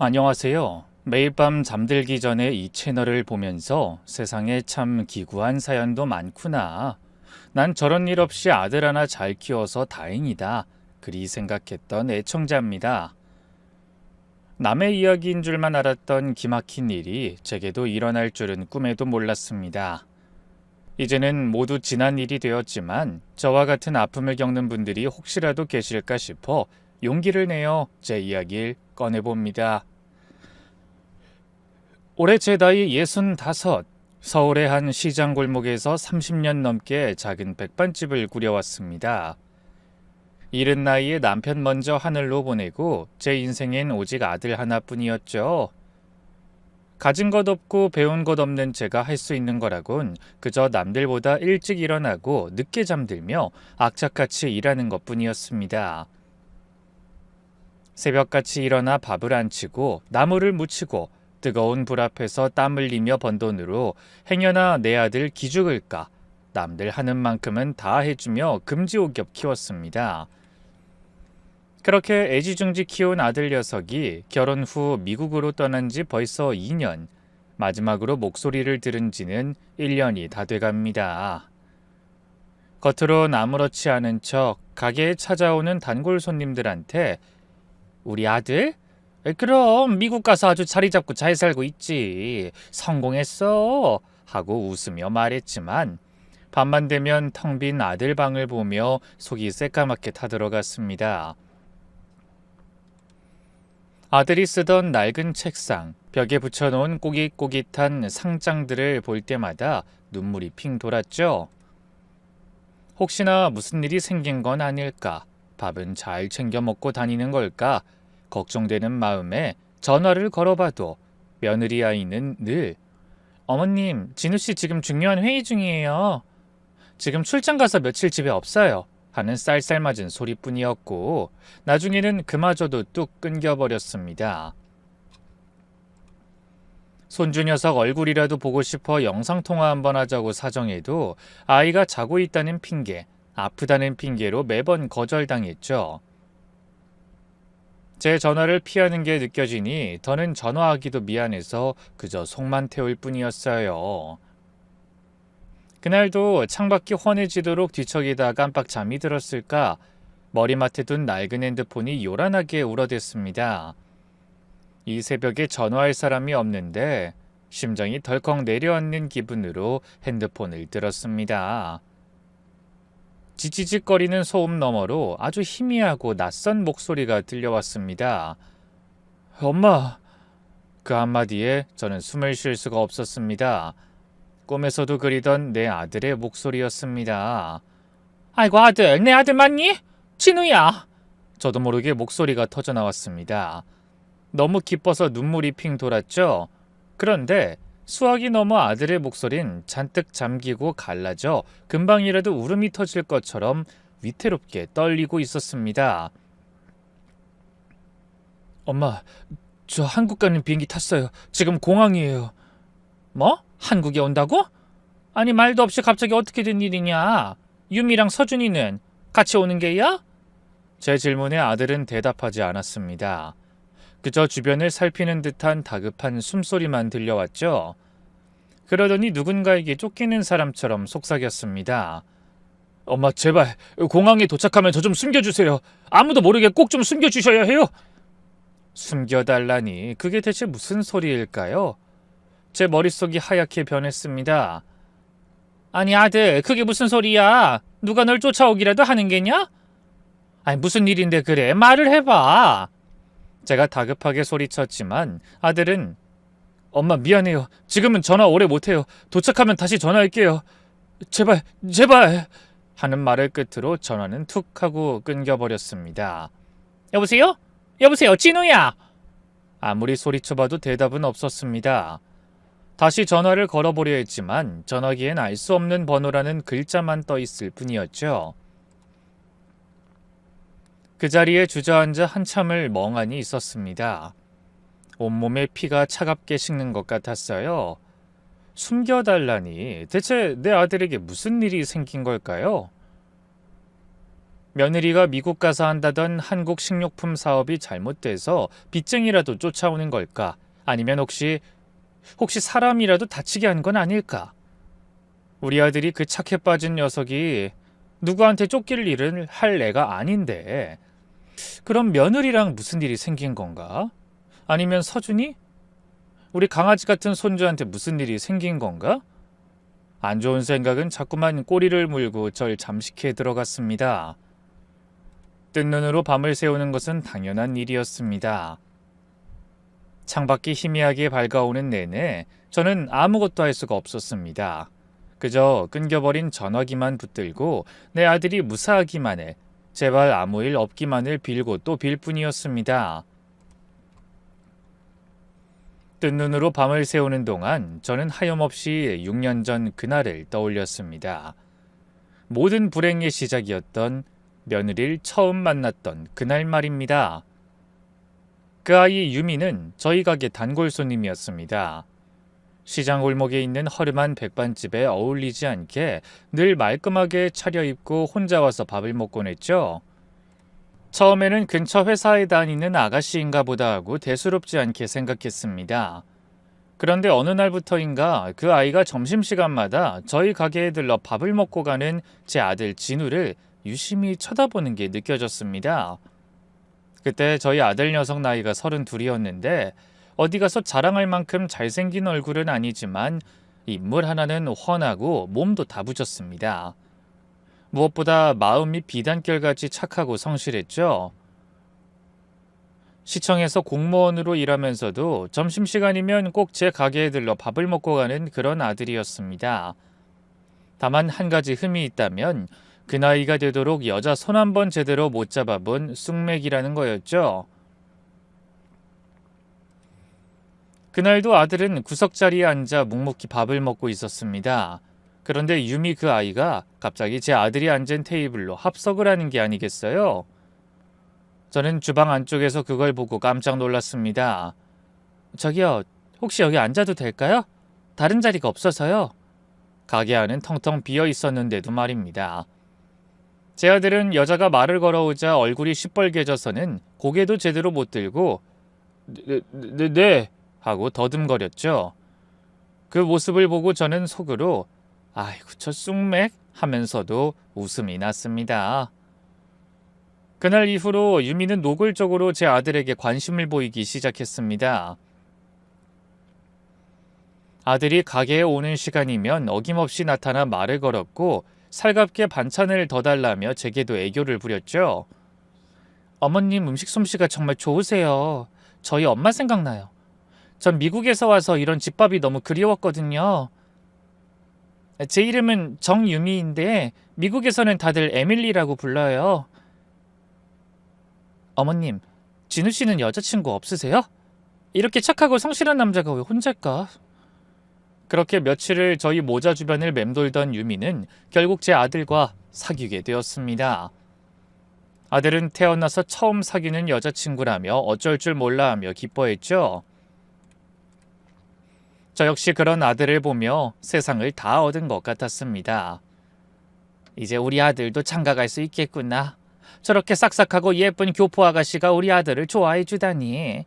안녕하세요. 매일 밤 잠들기 전에 이 채널을 보면서 세상에 참 기구한 사연도 많구나. 난 저런 일 없이 아들 하나 잘 키워서 다행이다. 그리 생각했던 애청자입니다. 남의 이야기인 줄만 알았던 기막힌 일이 제게도 일어날 줄은 꿈에도 몰랐습니다. 이제는 모두 지난 일이 되었지만 저와 같은 아픔을 겪는 분들이 혹시라도 계실까 싶어 용기를 내어 제 이야기를 꺼내봅니다. 올해 제 나이 65, 서울의 한 시장 골목에서 30년 넘게 작은 백반집을 꾸려왔습니다. 이른 나이에 남편 먼저 하늘로 보내고 제 인생엔 오직 아들 하나뿐이었죠. 가진 것 없고 배운 것 없는 제가 할 수 있는 거라곤 그저 남들보다 일찍 일어나고 늦게 잠들며 악착같이 일하는 것뿐이었습니다. 새벽같이 일어나 밥을 안 치고 나무를 묻히고 뜨거운 불 앞에서 땀 흘리며 번 돈으로 행여나 내 아들 기죽을까 남들 하는 만큼은 다 해주며 금지옥엽 키웠습니다. 그렇게 애지중지 키운 아들 녀석이 결혼 후 미국으로 떠난 지 벌써 2년, 마지막으로 목소리를 들은 지는 1년이 다 돼갑니다. 겉으론 아무렇지 않은 척 가게에 찾아오는 단골 손님들한테 우리 아들? 그럼 미국 가서 아주 자리 잡고 잘 살고 있지. 성공했어. 하고 웃으며 말했지만 밤만 되면 텅 빈 아들 방을 보며 속이 새까맣게 타들어갔습니다. 아들이 쓰던 낡은 책상, 벽에 붙여놓은 꼬깃꼬깃한 상장들을 볼 때마다 눈물이 핑 돌았죠. 혹시나 무슨 일이 생긴 건 아닐까? 밥은 잘 챙겨 먹고 다니는 걸까? 걱정되는 마음에 전화를 걸어봐도 며느리 아이는 늘 어머님, 진우씨 지금 중요한 회의 중이에요. 지금 출장 가서 며칠 집에 없어요. 하는 쌀쌀맞은 소리뿐이었고 나중에는 그마저도 뚝 끊겨버렸습니다. 손주 녀석 얼굴이라도 보고 싶어 영상통화 한번 하자고 사정해도 아이가 자고 있다는 핑계, 아프다는 핑계로 매번 거절당했죠. 제 전화를 피하는 게 느껴지니 더는 전화하기도 미안해서 그저 속만 태울 뿐이었어요. 그날도 창밖이 환해지도록 뒤척이다 깜빡 잠이 들었을까 머리맡에 둔 낡은 핸드폰이 요란하게 울어댔습니다. 이 새벽에 전화할 사람이 없는데 심장이 덜컥 내려앉는 기분으로 핸드폰을 들었습니다. 지지직거리는 소음 너머로 아주 희미하고 낯선 목소리가 들려왔습니다. 엄마! 그 한마디에 저는 숨을 쉴 수가 없었습니다. 꿈에서도 그리던 내 아들의 목소리였습니다. 아이고 아들, 내 아들 맞니? 진우야! 저도 모르게 목소리가 터져나왔습니다. 너무 기뻐서 눈물이 핑 돌았죠. 그런데 수학이 넘어 아들의 목소린 잔뜩 잠기고 갈라져 금방이라도 울음이 터질 것처럼 위태롭게 떨리고 있었습니다. 엄마, 저 한국 가는 비행기 탔어요. 지금 공항이에요. 뭐? 한국에 온다고? 아니 말도 없이 갑자기 어떻게 된 일이냐? 유미랑 서준이는 같이 오는 게야? 제 질문에 아들은 대답하지 않았습니다. 그저 주변을 살피는 듯한 다급한 숨소리만 들려왔죠. 그러더니 누군가에게 쫓기는 사람처럼 속삭였습니다. 엄마 제발 공항에 도착하면 저 좀 숨겨주세요. 아무도 모르게 꼭 좀 숨겨주셔야 해요. 숨겨달라니 그게 대체 무슨 소리일까요? 제 머릿속이 하얗게 변했습니다. 아니 아들 그게 무슨 소리야? 누가 널 쫓아오기라도 하는 게냐? 아니 무슨 일인데 그래 말을 해봐. 제가 다급하게 소리쳤지만 아들은 엄마 미안해요. 지금은 전화 오래 못해요. 도착하면 다시 전화할게요. 제발 제발 하는 말을 끝으로 전화는 툭 하고 끊겨버렸습니다. 여보세요? 여보세요 진우야. 아무리 소리쳐봐도 대답은 없었습니다. 다시 전화를 걸어보려 했지만 전화기엔 알 수 없는 번호라는 글자만 떠있을 뿐이었죠. 그 자리에 주저앉아 한참을 멍하니 있었습니다. 온몸에 피가 차갑게 식는 것 같았어요. 숨겨달라니 대체 내 아들에게 무슨 일이 생긴 걸까요? 며느리가 미국 가서 한다던 한국 식료품 사업이 잘못돼서 빚쟁이라도 쫓아오는 걸까? 아니면 혹시 사람이라도 다치게 한 건 아닐까? 우리 아들이 그 착해 빠진 녀석이 누구한테 쫓길 일을 할 애가 아닌데 그럼 며느리랑 무슨 일이 생긴 건가? 아니면 서준이? 우리 강아지 같은 손주한테 무슨 일이 생긴 건가? 안 좋은 생각은 자꾸만 꼬리를 물고 절 잠식해 들어갔습니다. 뜬 눈으로 밤을 새우는 것은 당연한 일이었습니다. 창밖이 희미하게 밝아오는 내내 저는 아무것도 할 수가 없었습니다. 그저 끊겨버린 전화기만 붙들고 내 아들이 무사하기만 해 제발 아무 일 없기만을 빌고 또 빌 뿐이었습니다. 뜬 눈으로 밤을 새우는 동안 저는 하염없이 6년 전 그날을 떠올렸습니다. 모든 불행의 시작이었던 며느리를 처음 만났던 그날 말입니다. 그 아이 유미는 저희 가게 단골 손님이었습니다. 시장 골목에 있는 허름한 백반집에 어울리지 않게 늘 말끔하게 차려입고 혼자 와서 밥을 먹곤 했죠. 처음에는 근처 회사에 다니는 아가씨인가 보다 하고 대수롭지 않게 생각했습니다. 그런데 어느 날부터인가 그 아이가 점심시간마다 저희 가게에 들러 밥을 먹고 가는 제 아들 진우를 유심히 쳐다보는 게 느껴졌습니다. 그때 저희 아들 녀석 나이가 32이었는데 어디 가서 자랑할 만큼 잘생긴 얼굴은 아니지만 인물 하나는 훤하고 몸도 다부졌습니다. 무엇보다 마음이 비단결같이 착하고 성실했죠. 시청에서 공무원으로 일하면서도 점심시간이면 꼭 제 가게에 들러 밥을 먹고 가는 그런 아들이었습니다. 다만 한 가지 흠이 있다면 그 나이가 되도록 여자 손 한 번 제대로 못 잡아본 쑥맥이라는 거였죠. 그날도 아들은 구석자리에 앉아 묵묵히 밥을 먹고 있었습니다. 그런데 유미 그 아이가 갑자기 제 아들이 앉은 테이블로 합석을 하는 게 아니겠어요? 저는 주방 안쪽에서 그걸 보고 깜짝 놀랐습니다. 저기요, 혹시 여기 앉아도 될까요? 다른 자리가 없어서요. 가게 안은 텅텅 비어 있었는데도 말입니다. 제 아들은 여자가 말을 걸어오자 얼굴이 시뻘개져서는 고개도 제대로 못 들고 네 하고 더듬거렸죠. 그 모습을 보고 저는 속으로 아이고 저 쑥맥 하면서도 웃음이 났습니다. 그날 이후로 유미는 노골적으로 제 아들에게 관심을 보이기 시작했습니다. 아들이 가게에 오는 시간이면 어김없이 나타나 말을 걸었고 살갑게 반찬을 더 달라며 제게도 애교를 부렸죠. 어머님 음식 솜씨가 정말 좋으세요. 저희 엄마 생각나요. 전 미국에서 와서 이런 집밥이 너무 그리웠거든요. 제 이름은 정유미인데 미국에서는 다들 에밀리라고 불러요. 어머님, 진우 씨는 여자친구 없으세요? 이렇게 착하고 성실한 남자가 왜 혼자일까? 그렇게 며칠을 저희 모자 주변을 맴돌던 유미는 결국 제 아들과 사귀게 되었습니다. 아들은 태어나서 처음 사귀는 여자친구라며 어쩔 줄 몰라 하며 기뻐했죠. 저 역시 그런 아들을 보며 세상을 다 얻은 것 같았습니다. 이제 우리 아들도 장가갈 수 있겠구나. 저렇게 싹싹하고 예쁜 교포 아가씨가 우리 아들을 좋아해 주다니.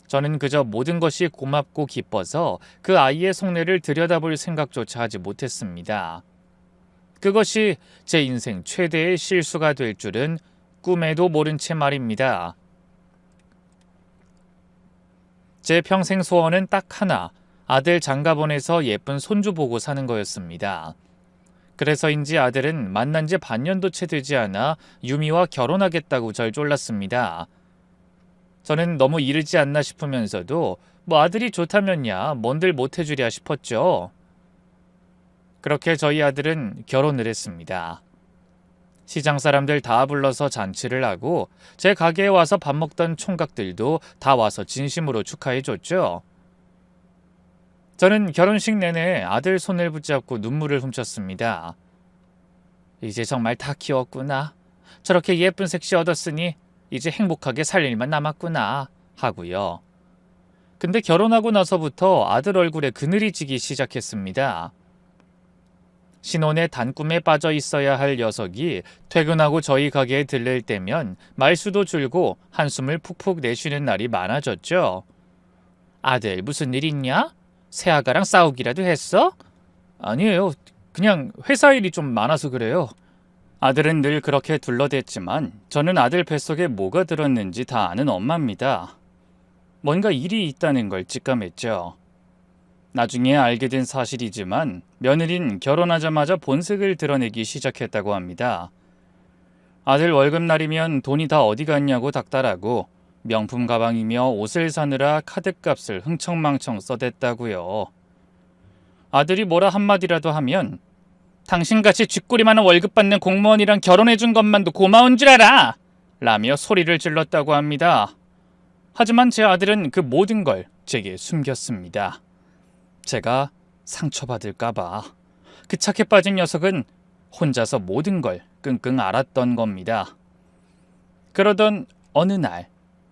저는 그저 모든 것이 고맙고 기뻐서 그 아이의 속내를 들여다볼 생각조차 하지 못했습니다. 그것이 제 인생 최대의 실수가 될 줄은 꿈에도 모른 채 말입니다. 제 평생 소원은 딱 하나, 아들 장가보내서 예쁜 손주 보고 사는 거였습니다. 그래서인지 아들은 만난 지 반년도 채 되지 않아 유미와 결혼하겠다고 절 졸랐습니다. 저는 너무 이르지 않나 싶으면서도 뭐 아들이 좋다면야 뭔들 못해주랴 싶었죠. 그렇게 저희 아들은 결혼을 했습니다. 시장 사람들 다 불러서 잔치를 하고 제 가게에 와서 밥 먹던 총각들도 다 와서 진심으로 축하해줬죠. 저는 결혼식 내내 아들 손을 붙잡고 눈물을 훔쳤습니다. 이제 정말 다 키웠구나. 저렇게 예쁜 색시 얻었으니 이제 행복하게 살 일만 남았구나 하고요. 근데 결혼하고 나서부터 아들 얼굴에 그늘이 지기 시작했습니다. 신혼의 단꿈에 빠져 있어야 할 녀석이 퇴근하고 저희 가게에 들릴 때면 말수도 줄고 한숨을 푹푹 내쉬는 날이 많아졌죠. 아들, 무슨 일 있냐? 새아가랑 싸우기라도 했어? 아니에요. 그냥 회사 일이 좀 많아서 그래요. 아들은 늘 그렇게 둘러댔지만 저는 아들 뱃속에 뭐가 들었는지 다 아는 엄마입니다. 뭔가 일이 있다는 걸 직감했죠. 나중에 알게 된 사실이지만 며느린 결혼하자마자 본색을 드러내기 시작했다고 합니다. 아들 월급날이면 돈이 다 어디 갔냐고 닥달하고 명품 가방이며 옷을 사느라 카드값을 흥청망청 써댔다고요. 아들이 뭐라 한마디라도 하면 당신같이 쥐꼬리 많은 월급 받는 공무원이랑 결혼해준 것만도 고마운 줄 알아! 라며 소리를 질렀다고 합니다. 하지만 제 아들은 그 모든 걸 제게 숨겼습니다. 제가 상처받을까봐. 그 착해 빠진 녀석은 혼자서 모든 걸 끙끙 앓았던 겁니다. 그러던 어느 날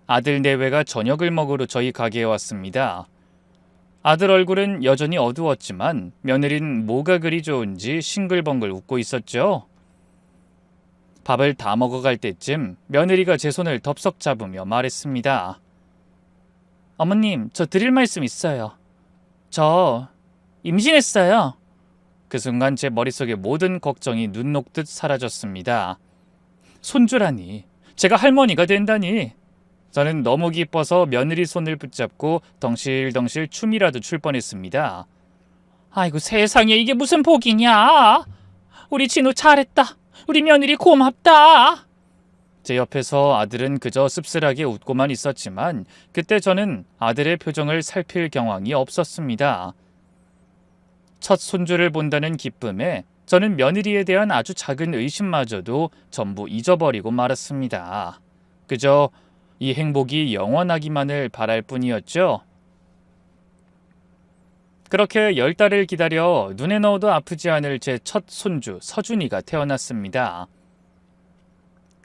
아들 내외가 저녁을 먹으러 저희 가게에 왔습니다. 아들 얼굴은 여전히 어두웠지만 며느린 뭐가 그리 좋은지 싱글벙글 웃고 있었죠. 밥을 다 먹어갈 때쯤 며느리가 제 손을 덥석 잡으며 말했습니다. 어머님, 저 드릴 말씀 있어요. 저 임신했어요. 그 순간 제 머릿속의 모든 걱정이 눈 녹듯 사라졌습니다. 손주라니, 제가 할머니가 된다니. 저는 너무 기뻐서 며느리 손을 붙잡고 덩실덩실 춤이라도 출 뻔했습니다. 아이고 세상에, 이게 무슨 복이냐. 우리 진우 잘했다. 우리 며느리 고맙다. 제 옆에서 아들은 그저 씁쓸하게 웃고만 있었지만 그때 저는 아들의 표정을 살필 경황이 없었습니다. 첫 손주를 본다는 기쁨에 저는 며느리에 대한 아주 작은 의심마저도 전부 잊어버리고 말았습니다. 그저 이 행복이 영원하기만을 바랄 뿐이었죠. 그렇게 10달을 기다려 눈에 넣어도 아프지 않을 제 첫 손주 서준이가 태어났습니다.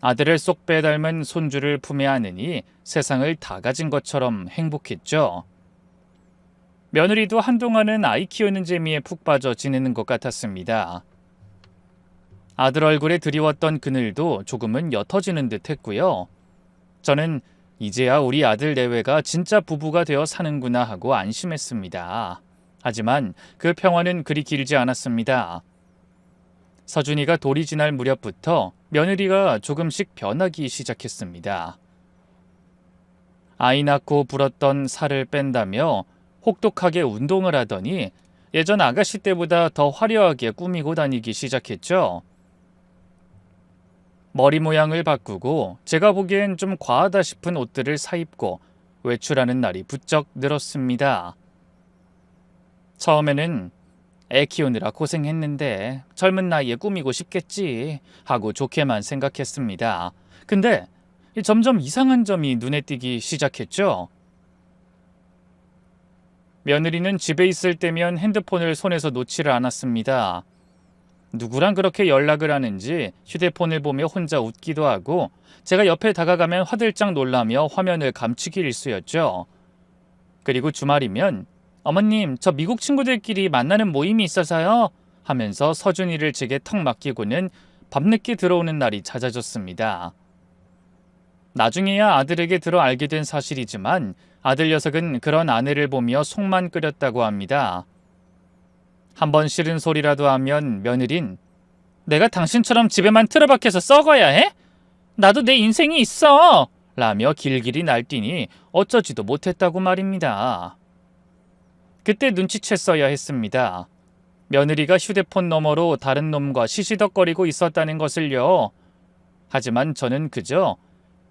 아들을 쏙 빼닮은 손주를 품에 안으니 세상을 다 가진 것처럼 행복했죠. 며느리도 한동안은 아이 키우는 재미에 푹 빠져 지내는 것 같았습니다. 아들 얼굴에 드리웠던 그늘도 조금은 옅어지는 듯 했고요. 저는 이제야 우리 아들 내외가 진짜 부부가 되어 사는구나 하고 안심했습니다. 하지만 그 평화는 그리 길지 않았습니다. 서준이가 돌이 지날 무렵부터 며느리가 조금씩 변하기 시작했습니다. 아이 낳고 불었던 살을 뺀다며 혹독하게 운동을 하더니 예전 아가씨 때보다 더 화려하게 꾸미고 다니기 시작했죠. 머리 모양을 바꾸고 제가 보기엔 좀 과하다 싶은 옷들을 사입고 외출하는 날이 부쩍 늘었습니다. 처음에는 애 키우느라 고생했는데 젊은 나이에 꾸미고 싶겠지 하고 좋게만 생각했습니다. 근데 점점 이상한 점이 눈에 띄기 시작했죠. 며느리는 집에 있을 때면 핸드폰을 손에서 놓지를 않았습니다. 누구랑 그렇게 연락을 하는지 휴대폰을 보며 혼자 웃기도 하고 제가 옆에 다가가면 화들짝 놀라며 화면을 감추기 일쑤였죠. 그리고 주말이면 어머님, 저 미국 친구들끼리 만나는 모임이 있어서요 하면서 서준이를 제게 턱 맡기고는 밤늦게 들어오는 날이 잦아졌습니다. 나중에야 아들에게 들어 알게 된 사실이지만 아들 녀석은 그런 아내를 보며 속만 끓였다고 합니다. 한번 싫은 소리라도 하면 며느린 내가 당신처럼 집에만 틀어박혀서 썩어야 해? 나도 내 인생이 있어! 라며 길길이 날뛰니 어쩌지도 못했다고 말입니다. 그때 눈치챘어야 했습니다. 며느리가 휴대폰 너머로 다른 놈과 시시덕거리고 있었다는 것을요. 하지만 저는 그저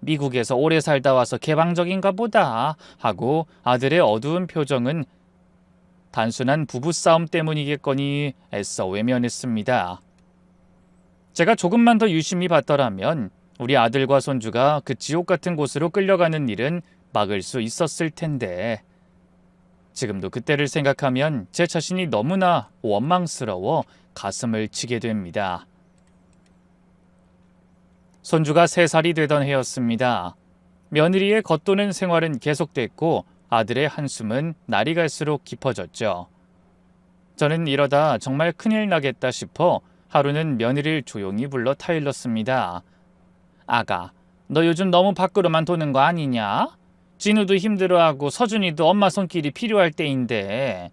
미국에서 오래 살다 와서 개방적인가 보다 하고 아들의 어두운 표정은 단순한 부부싸움 때문이겠거니 애써 외면했습니다. 제가 조금만 더 유심히 봤더라면 우리 아들과 손주가 그 지옥 같은 곳으로 끌려가는 일은 막을 수 있었을 텐데 지금도 그때를 생각하면 제 자신이 너무나 원망스러워 가슴을 치게 됩니다. 손주가 3살이 되던 해였습니다. 며느리의 겉도는 생활은 계속됐고 아들의 한숨은 날이 갈수록 깊어졌죠. 저는 이러다 정말 큰일 나겠다 싶어 하루는 며느리를 조용히 불러 타일렀습니다. 아가, 너 요즘 너무 밖으로만 도는 거 아니냐? 진우도 힘들어하고 서준이도 엄마 손길이 필요할 때인데.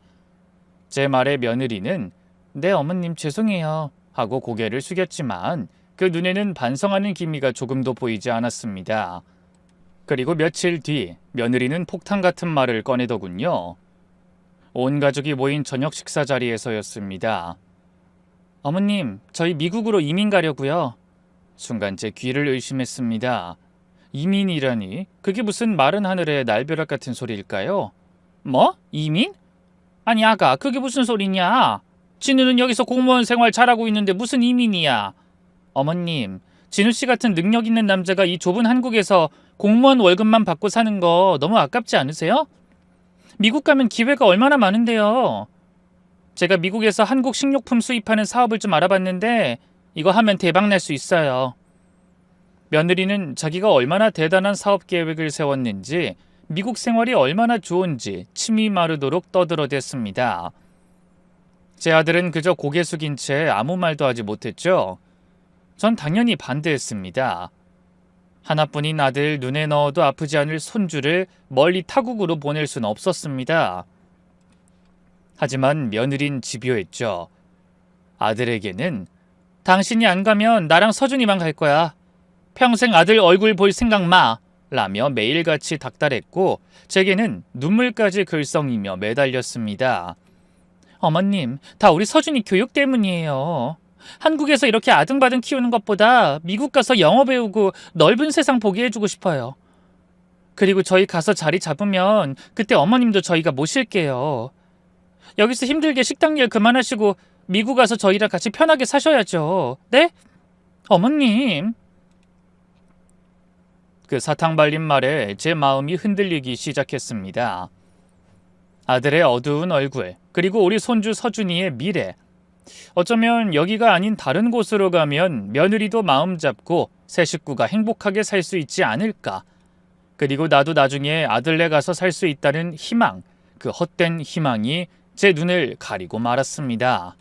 제 말에 며느리는 네 어머님 죄송해요 하고 고개를 숙였지만 그 눈에는 반성하는 기미가 조금도 보이지 않았습니다. 그리고 며칠 뒤 며느리는 폭탄 같은 말을 꺼내더군요. 온 가족이 모인 저녁 식사 자리에서였습니다. 어머님, 저희 미국으로 이민 가려고요. 순간 제 귀를 의심했습니다. 이민이라니? 그게 무슨 마른 하늘의 날벼락 같은 소리일까요? 뭐? 이민? 아니 아가, 그게 무슨 소리냐? 진우는 여기서 공무원 생활 잘하고 있는데 무슨 이민이야? 어머님, 진우 씨 같은 능력 있는 남자가 이 좁은 한국에서 공무원 월급만 받고 사는 거 너무 아깝지 않으세요? 미국 가면 기회가 얼마나 많은데요. 제가 미국에서 한국 식료품 수입하는 사업을 좀 알아봤는데 이거 하면 대박 날 수 있어요. 며느리는 자기가 얼마나 대단한 사업 계획을 세웠는지 미국 생활이 얼마나 좋은지 침이 마르도록 떠들어댔습니다. 제 아들은 그저 고개 숙인 채 아무 말도 하지 못했죠. 전 당연히 반대했습니다. 하나뿐인 아들 눈에 넣어도 아프지 않을 손주를 멀리 타국으로 보낼 수는 없었습니다. 하지만 며느린 집요했죠. 아들에게는 당신이 안 가면 나랑 서준이만 갈 거야. 평생 아들 얼굴 볼 생각 마. 라며 매일같이 닥달했고 제게는 눈물까지 글썽이며 매달렸습니다. 어머님, 다 우리 서준이 교육 때문이에요. 한국에서 이렇게 아등바등 키우는 것보다 미국 가서 영어 배우고 넓은 세상 보게 해주고 싶어요. 그리고 저희 가서 자리 잡으면 그때 어머님도 저희가 모실게요. 여기서 힘들게 식당 일 그만하시고 미국 가서 저희랑 같이 편하게 사셔야죠. 네? 어머님. 그 사탕 발린 말에 제 마음이 흔들리기 시작했습니다. 아들의 어두운 얼굴, 그리고 우리 손주 서준이의 미래. 어쩌면 여기가 아닌 다른 곳으로 가면 며느리도 마음 잡고 새 식구가 행복하게 살 수 있지 않을까. 그리고 나도 나중에 아들네 가서 살 수 있다는 희망, 그 헛된 희망이 제 눈을 가리고 말았습니다.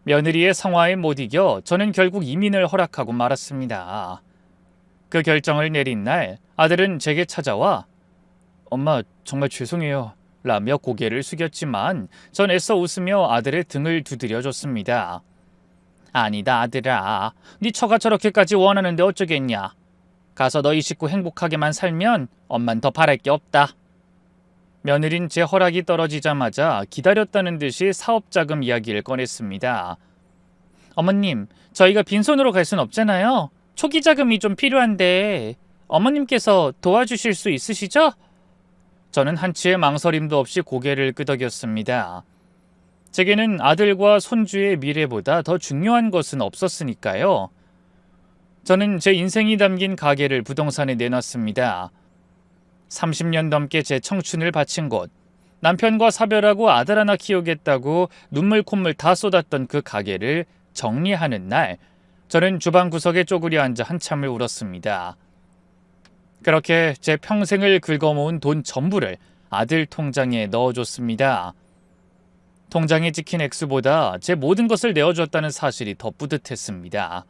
며느리의 성화에 못 이겨 저는 결국 이민을 허락하고 말았습니다. 그 결정을 내린 날 아들은 제게 찾아와 엄마 정말 죄송해요 라며 고개를 숙였지만 전 애써 웃으며 아들의 등을 두드려줬습니다. 아니다 아들아, 네 처가 저렇게까지 원하는데 어쩌겠냐. 가서 너희 식구 행복하게만 살면 엄만 더 바랄 게 없다. 며느린 제 허락이 떨어지자마자 기다렸다는 듯이 사업자금 이야기를 꺼냈습니다. 어머님, 저희가 빈손으로 갈 순 없잖아요. 초기 자금이 좀 필요한데 어머님께서 도와주실 수 있으시죠? 저는 한치의 망설임도 없이 고개를 끄덕였습니다. 제게는 아들과 손주의 미래보다 더 중요한 것은 없었으니까요. 저는 제 인생이 담긴 가게를 부동산에 내놨습니다. 30년 넘게 제 청춘을 바친 곳, 남편과 사별하고 아들 하나 키우겠다고 눈물 콧물 다 쏟았던 그 가게를 정리하는 날, 저는 주방 구석에 쪼그려 앉아 한참을 울었습니다. 그렇게 제 평생을 긁어모은 돈 전부를 아들 통장에 넣어줬습니다. 통장에 찍힌 액수보다 제 모든 것을 내어줬다는 사실이 더 뿌듯했습니다.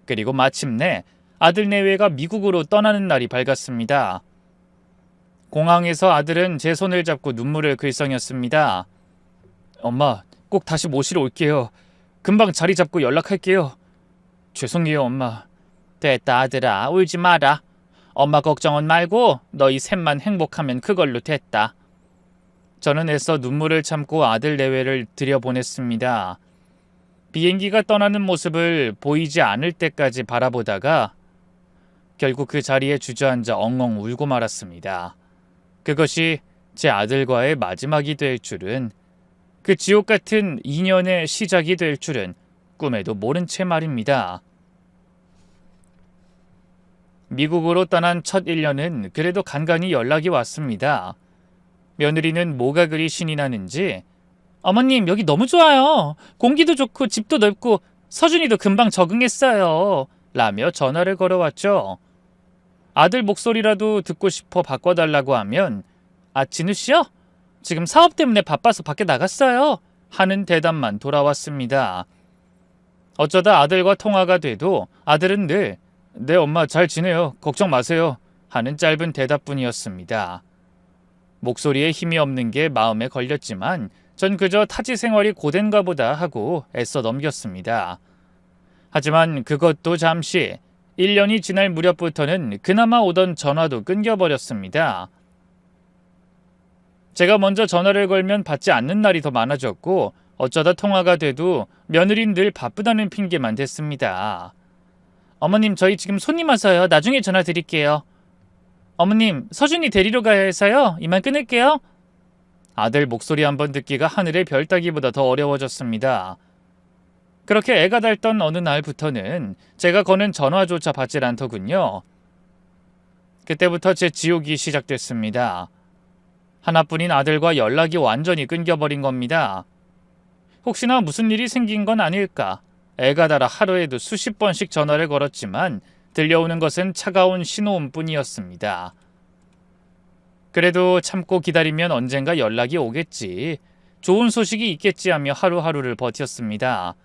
그리고 마침내 아들 내외가 미국으로 떠나는 날이 밝았습니다. 공항에서 아들은 제 손을 잡고 눈물을 글썽였습니다. 엄마, 꼭 다시 모시러 올게요. 금방 자리 잡고 연락할게요. 죄송해요, 엄마. 됐다, 아들아. 울지 마라. 엄마 걱정은 말고 너희 셋만 행복하면 그걸로 됐다. 저는 애써 눈물을 참고 아들 내외를 들여보냈습니다. 비행기가 떠나는 모습을 보이지 않을 때까지 바라보다가 결국 그 자리에 주저앉아 엉엉 울고 말았습니다. 그것이 제 아들과의 마지막이 될 줄은, 그 지옥 같은 인연의 시작이 될 줄은 꿈에도 모른 채 말입니다. 미국으로 떠난 첫 1년은 그래도 간간히 연락이 왔습니다. 며느리는 뭐가 그리 신이 나는지 어머님 여기 너무 좋아요. 공기도 좋고 집도 넓고 서준이도 금방 적응했어요. 라며 전화를 걸어왔죠. 아들 목소리라도 듣고 싶어 바꿔달라고 하면 아 진우 씨요? 지금 사업 때문에 바빠서 밖에 나갔어요. 하는 대답만 돌아왔습니다. 어쩌다 아들과 통화가 돼도 아들은 늘 네 엄마 잘 지내요. 걱정 마세요. 하는 짧은 대답뿐이었습니다. 목소리에 힘이 없는 게 마음에 걸렸지만 전 그저 타지 생활이 고된가 보다 하고 애써 넘겼습니다. 하지만 그것도 잠시 1년이 지날 무렵부터는 그나마 오던 전화도 끊겨버렸습니다. 제가 먼저 전화를 걸면 받지 않는 날이 더 많아졌고 어쩌다 통화가 돼도 며느린 늘 바쁘다는 핑계만 댔습니다. 어머님 저희 지금 손님 와서요. 나중에 전화 드릴게요. 어머님 서준이 데리러 가야 해서요. 이만 끊을게요. 아들 목소리 한번 듣기가 하늘의 별 따기보다 더 어려워졌습니다. 그렇게 애가 닳던 어느 날부터는 제가 거는 전화조차 받질 않더군요. 그때부터 제 지옥이 시작됐습니다. 하나뿐인 아들과 연락이 완전히 끊겨버린 겁니다. 혹시나 무슨 일이 생긴 건 아닐까? 애가 닳아 하루에도 수십 번씩 전화를 걸었지만 들려오는 것은 차가운 신호음뿐이었습니다. 그래도 참고 기다리면 언젠가 연락이 오겠지. 좋은 소식이 있겠지 하며 하루하루를 버텼습니다.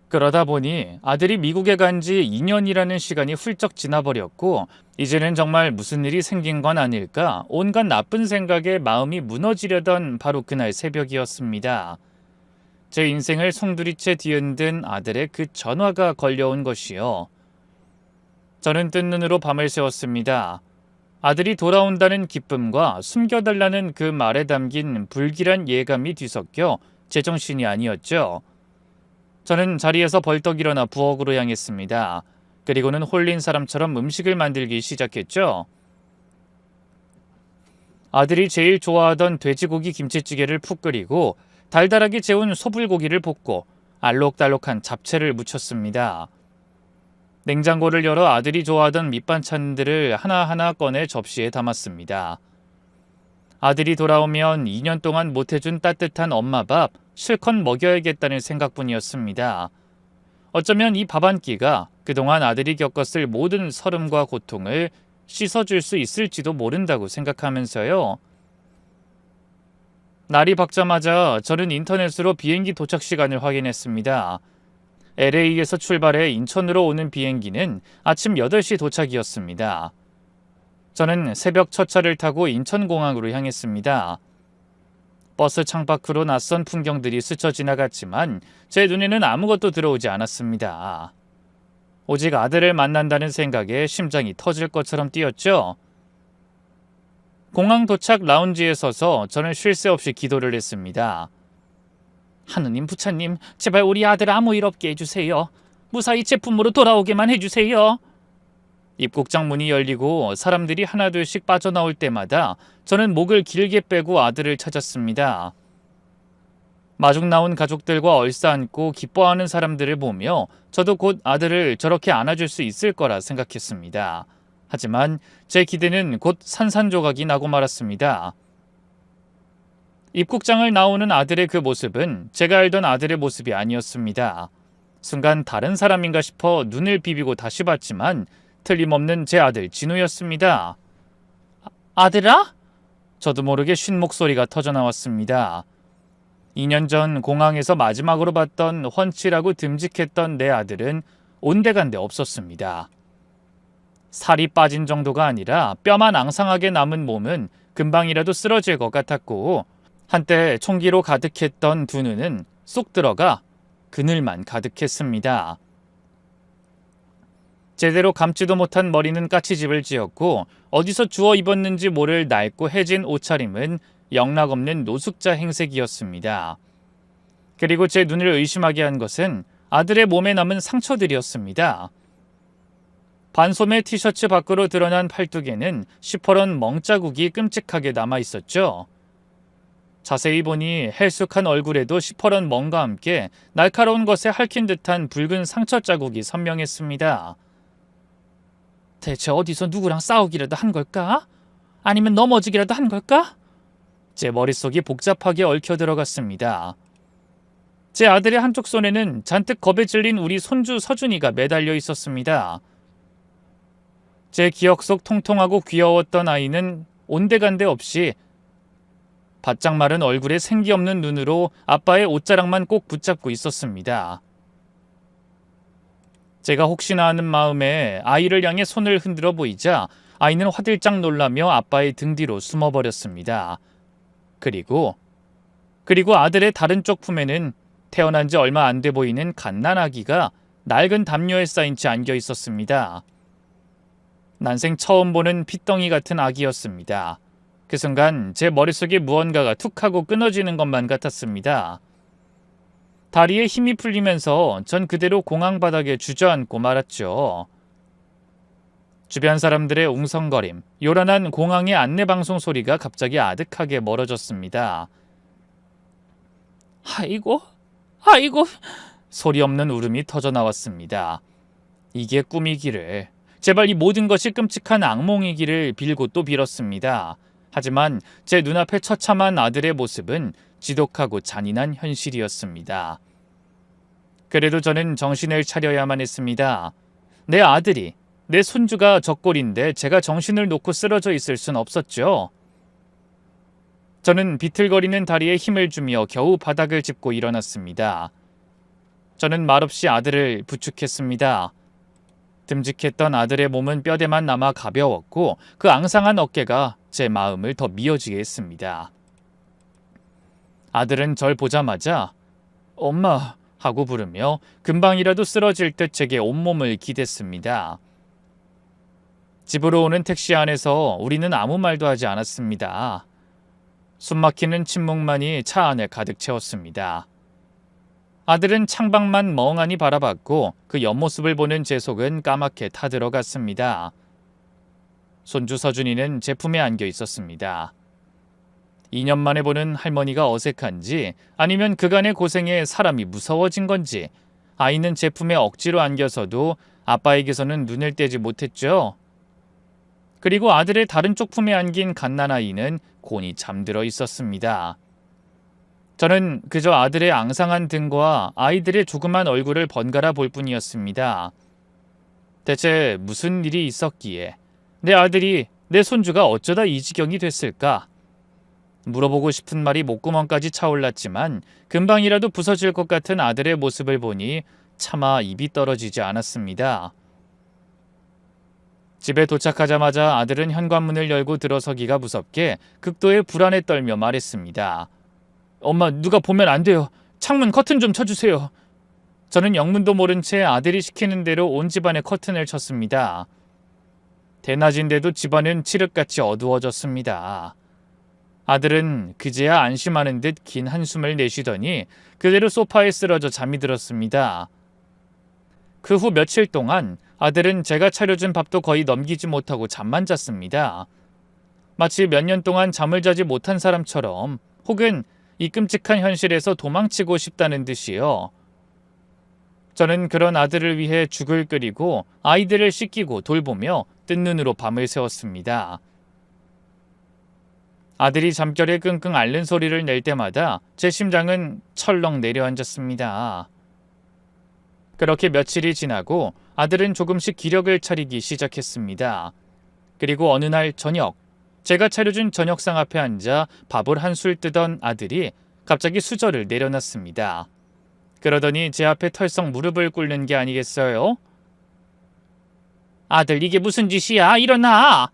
그러다 보니 아들이 미국에 간 지 2년이라는 시간이 훌쩍 지나버렸고 이제는 정말 무슨 일이 생긴 건 아닐까 온갖 나쁜 생각에 마음이 무너지려던 바로 그날 새벽이었습니다. 제 인생을 송두리째 뒤흔든 아들의 그 전화가 걸려온 것이요. 저는 뜬 눈으로 밤을 새웠습니다. 아들이 돌아온다는 기쁨과 숨겨달라는 그 말에 담긴 불길한 예감이 뒤섞여 제정신이 아니었죠. 저는 자리에서 벌떡 일어나 부엌으로 향했습니다. 그리고는 홀린 사람처럼 음식을 만들기 시작했죠. 아들이 제일 좋아하던 돼지고기 김치찌개를 푹 끓이고 달달하게 재운 소불고기를 볶고 알록달록한 잡채를 무쳤습니다. 냉장고를 열어 아들이 좋아하던 밑반찬들을 하나하나 꺼내 접시에 담았습니다. 아들이 돌아오면 2년 동안 못해준 따뜻한 엄마 밥 실컷 먹여야겠다는 생각뿐이었습니다. 어쩌면 이 밥 한 끼가 그동안 아들이 겪었을 모든 서름과 고통을 씻어줄 수 있을지도 모른다고 생각하면서요. 날이 밝자마자 저는 인터넷으로 비행기 도착 시간을 확인했습니다. LA에서 출발해 인천으로 오는 비행기는 아침 8시 도착이었습니다. 저는 새벽 첫 차를 타고 인천공항으로 향했습니다. 버스 창밖으로 낯선 풍경들이 스쳐 지나갔지만 제 눈에는 아무것도 들어오지 않았습니다. 오직 아들을 만난다는 생각에 심장이 터질 것처럼 뛰었죠. 공항 도착 라운지에 서서 저는 쉴 새 없이 기도를 했습니다. 하느님 부처님, 제발 우리 아들 아무 일 없게 해주세요. 무사히 제품으로 돌아오게만 해주세요. 입국장 문이 열리고 사람들이 하나둘씩 빠져나올 때마다 저는 목을 길게 빼고 아들을 찾았습니다. 마중 나온 가족들과 얼싸안고 기뻐하는 사람들을 보며 저도 곧 아들을 저렇게 안아줄 수 있을 거라 생각했습니다. 하지만 제 기대는 곧 산산조각이 나고 말았습니다. 입국장을 나오는 아들의 그 모습은 제가 알던 아들의 모습이 아니었습니다. 순간 다른 사람인가 싶어 눈을 비비고 다시 봤지만 틀림없는 제 아들 진우였습니다. 아들아? 저도 모르게 쉰 목소리가 터져나왔습니다. 2년 전 공항에서 마지막으로 봤던 훤칠하고 듬직했던 내 아들은 온데간데 없었습니다. 살이 빠진 정도가 아니라 뼈만 앙상하게 남은 몸은 금방이라도 쓰러질 것 같았고 한때 총기로 가득했던 두 눈은 쏙 들어가 그늘만 가득했습니다. 제대로 감지도 못한 머리는 까치집을 지었고 어디서 주워 입었는지 모를 낡고 해진 옷차림은 영락없는 노숙자 행색이었습니다. 그리고 제 눈을 의심하게 한 것은 아들의 몸에 남은 상처들이었습니다. 반소매 티셔츠 밖으로 드러난 팔뚝에는 시퍼런 멍자국이 끔찍하게 남아있었죠. 자세히 보니 헬쑥한 얼굴에도 시퍼런 멍과 함께 날카로운 것에 핥힌 듯한 붉은 상처 자국이 선명했습니다. 대체 어디서 누구랑 싸우기라도 한 걸까? 아니면 넘어지기라도 한 걸까? 제 머릿속이 복잡하게 얽혀 들어갔습니다. 제 아들의 한쪽 손에는 잔뜩 겁에 질린 우리 손주 서준이가 매달려 있었습니다. 제 기억 속 통통하고 귀여웠던 아이는 온데간데 없이 바짝 마른 얼굴에 생기 없는 눈으로 아빠의 옷자락만 꼭 붙잡고 있었습니다. 제가 혹시나 하는 마음에 아이를 향해 손을 흔들어 보이자 아이는 화들짝 놀라며 아빠의 등 뒤로 숨어버렸습니다. 그리고 아들의 다른 쪽 품에는 태어난 지 얼마 안 돼 보이는 갓난아기가 낡은 담요에 쌓인 채 안겨 있었습니다. 난생 처음 보는 핏덩이 같은 아기였습니다. 그 순간 제 머릿속에 무언가가 툭 하고 끊어지는 것만 같았습니다. 다리에 힘이 풀리면서 전 그대로 공항 바닥에 주저앉고 말았죠. 주변 사람들의 웅성거림, 요란한 공항의 안내방송 소리가 갑자기 아득하게 멀어졌습니다. 아이고, 소리 없는 울음이 터져나왔습니다. 이게 꿈이기를, 제발 이 모든 것이 끔찍한 악몽이기를 빌고 또 빌었습니다. 하지만 제 눈앞에 처참한 아들의 모습은 지독하고 잔인한 현실이었습니다. 그래도 저는 정신을 차려야만 했습니다. 내 아들이, 내 손주가 적골인데 제가 정신을 놓고 쓰러져 있을 순 없었죠. 저는 비틀거리는 다리에 힘을 주며 겨우 바닥을 짚고 일어났습니다. 저는 말없이 아들을 부축했습니다. 듬직했던 아들의 몸은 뼈대만 남아 가벼웠고 그 앙상한 어깨가 제 마음을 더 미어지게 했습니다. 아들은 절 보자마자 엄마 하고 부르며 금방이라도 쓰러질 듯 제게 온몸을 기댔습니다. 집으로 오는 택시 안에서 우리는 아무 말도 하지 않았습니다. 숨막히는 침묵만이 차 안을 가득 채웠습니다. 아들은 창밖만 멍하니 바라봤고 그 옆모습을 보는 제 속은 까맣게 타들어갔습니다. 손주 서준이는 제 품에 안겨 있었습니다. 2년 만에 보는 할머니가 어색한지 아니면 그간의 고생에 사람이 무서워진 건지 아이는 제 품에 억지로 안겨서도 아빠에게서는 눈을 떼지 못했죠. 그리고 아들의 다른 쪽 품에 안긴 갓난아이는 곤히 잠들어 있었습니다. 저는 그저 아들의 앙상한 등과 아이들의 조그만 얼굴을 번갈아 볼 뿐이었습니다. 대체 무슨 일이 있었기에 내 아들이, 내 손주가 어쩌다 이 지경이 됐을까? 물어보고 싶은 말이 목구멍까지 차올랐지만 금방이라도 부서질 것 같은 아들의 모습을 보니 차마 입이 떨어지지 않았습니다. 집에 도착하자마자 아들은 현관문을 열고 들어서기가 무섭게 극도의 불안에 떨며 말했습니다. 엄마, 누가 보면 안 돼요. 창문 커튼 좀 쳐주세요. 저는 영문도 모른 채 아들이 시키는 대로 온 집안에 커튼을 쳤습니다. 대낮인데도 집안은 칠흑같이 어두워졌습니다. 아들은 그제야 안심하는 듯 긴 한숨을 내쉬더니 그대로 소파에 쓰러져 잠이 들었습니다. 그 후 며칠 동안 아들은 제가 차려준 밥도 거의 넘기지 못하고 잠만 잤습니다. 마치 몇 년 동안 잠을 자지 못한 사람처럼, 혹은 이 끔찍한 현실에서 도망치고 싶다는 듯이요. 저는 그런 아들을 위해 죽을 끓이고 아이들을 씻기고 돌보며 뜬 눈으로 밤을 새웠습니다. 아들이 잠결에 끙끙 앓는 소리를 낼 때마다 제 심장은 철렁 내려앉았습니다. 그렇게 며칠이 지나고 아들은 조금씩 기력을 차리기 시작했습니다. 그리고 어느 날 저녁, 제가 차려준 저녁상 앞에 앉아 밥을 한술 뜨던 아들이 갑자기 수저를 내려놨습니다. 그러더니 제 앞에 털썩 무릎을 꿇는 게 아니겠어요? 아들, 이게 무슨 짓이야? 일어나!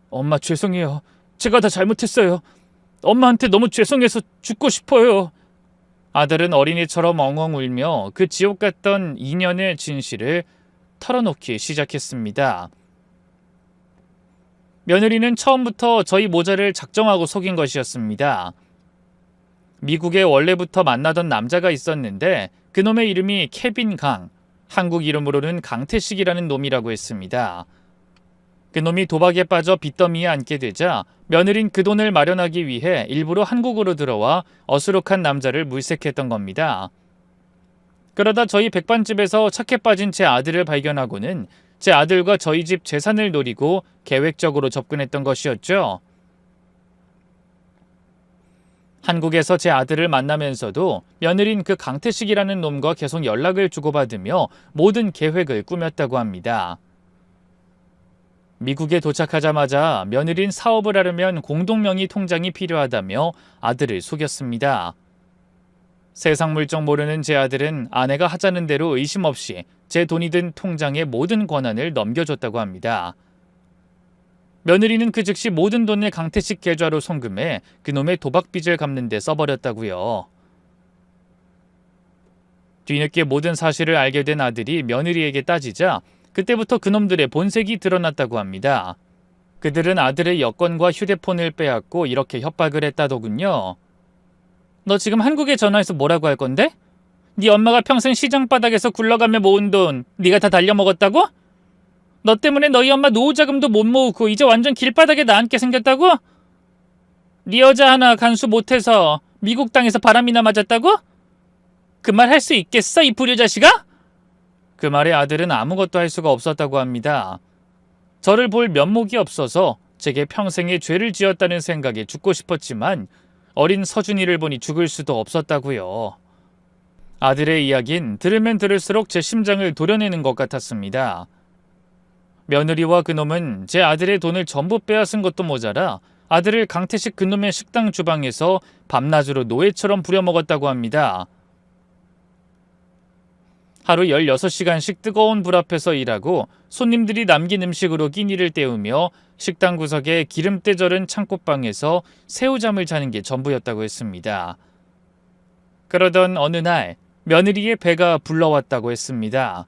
엄마, 죄송해요. 제가 다 잘못했어요. 엄마한테 너무 죄송해서 죽고 싶어요. 아들은 어린이처럼 엉엉 울며 그 지옥 같던 2년의 진실을 털어놓기 시작했습니다. 며느리는 처음부터 저희 모자를 작정하고 속인 것이었습니다. 미국에 원래부터 만나던 남자가 있었는데 그놈의 이름이 케빈 강, 한국 이름으로는 강태식이라는 놈이라고 했습니다. 그놈이 도박에 빠져 빚더미에 앉게 되자 며느린 그 돈을 마련하기 위해 일부러 한국으로 들어와 어수룩한 남자를 물색했던 겁니다. 그러다 저희 백반집에서 착해 빠진 제 아들을 발견하고는 제 아들과 저희 집 재산을 노리고 계획적으로 접근했던 것이었죠. 한국에서 제 아들을 만나면서도 며느린 그 강태식이라는 놈과 계속 연락을 주고받으며 모든 계획을 꾸몄다고 합니다. 미국에 도착하자마자 며느린 사업을 하려면 공동명의 통장이 필요하다며 아들을 속였습니다. 세상 물정 모르는 제 아들은 아내가 하자는 대로 의심 없이 제 돈이 든 통장의 모든 권한을 넘겨줬다고 합니다. 며느리는 그 즉시 모든 돈을 강태식 계좌로 송금해 그놈의 도박빚을 갚는 데 써버렸다고요. 뒤늦게 모든 사실을 알게 된 아들이 며느리에게 따지자 그때부터 그놈들의 본색이 드러났다고 합니다. 그들은 아들의 여권과 휴대폰을 빼앗고 이렇게 협박을 했다더군요. 너 지금 한국에 전화해서 뭐라고 할 건데? 네 엄마가 평생 시장 바닥에서 굴러가며 모은 돈 네가 다 날려먹었다고? 너 때문에 너희 엄마 노후자금도 못 모으고 이제 완전 길바닥에 나앉게 생겼다고? 네 여자 하나 간수 못해서 미국 땅에서 바람이나 맞았다고? 그 말 할 수 있겠어, 이 불효자식아? 그 말에 아들은 아무것도 할 수가 없었다고 합니다. 저를 볼 면목이 없어서 제게 평생의 죄를 지었다는 생각에 죽고 싶었지만 어린 서준이를 보니 죽을 수도 없었다고요. 아들의 이야기는 들으면 들을수록 제 심장을 도려내는 것 같았습니다. 며느리와 그놈은 제 아들의 돈을 전부 빼앗은 것도 모자라 아들을 강태식 그놈의 식당 주방에서 밤낮으로 노예처럼 부려먹었다고 합니다. 하루 16시간씩 뜨거운 불 앞에서 일하고 손님들이 남긴 음식으로 끼니를 때우며 식당 구석에 기름때 절은 창고방에서 새우잠을 자는 게 전부였다고 했습니다. 그러던 어느 날 며느리의 배가 불러왔다고 했습니다.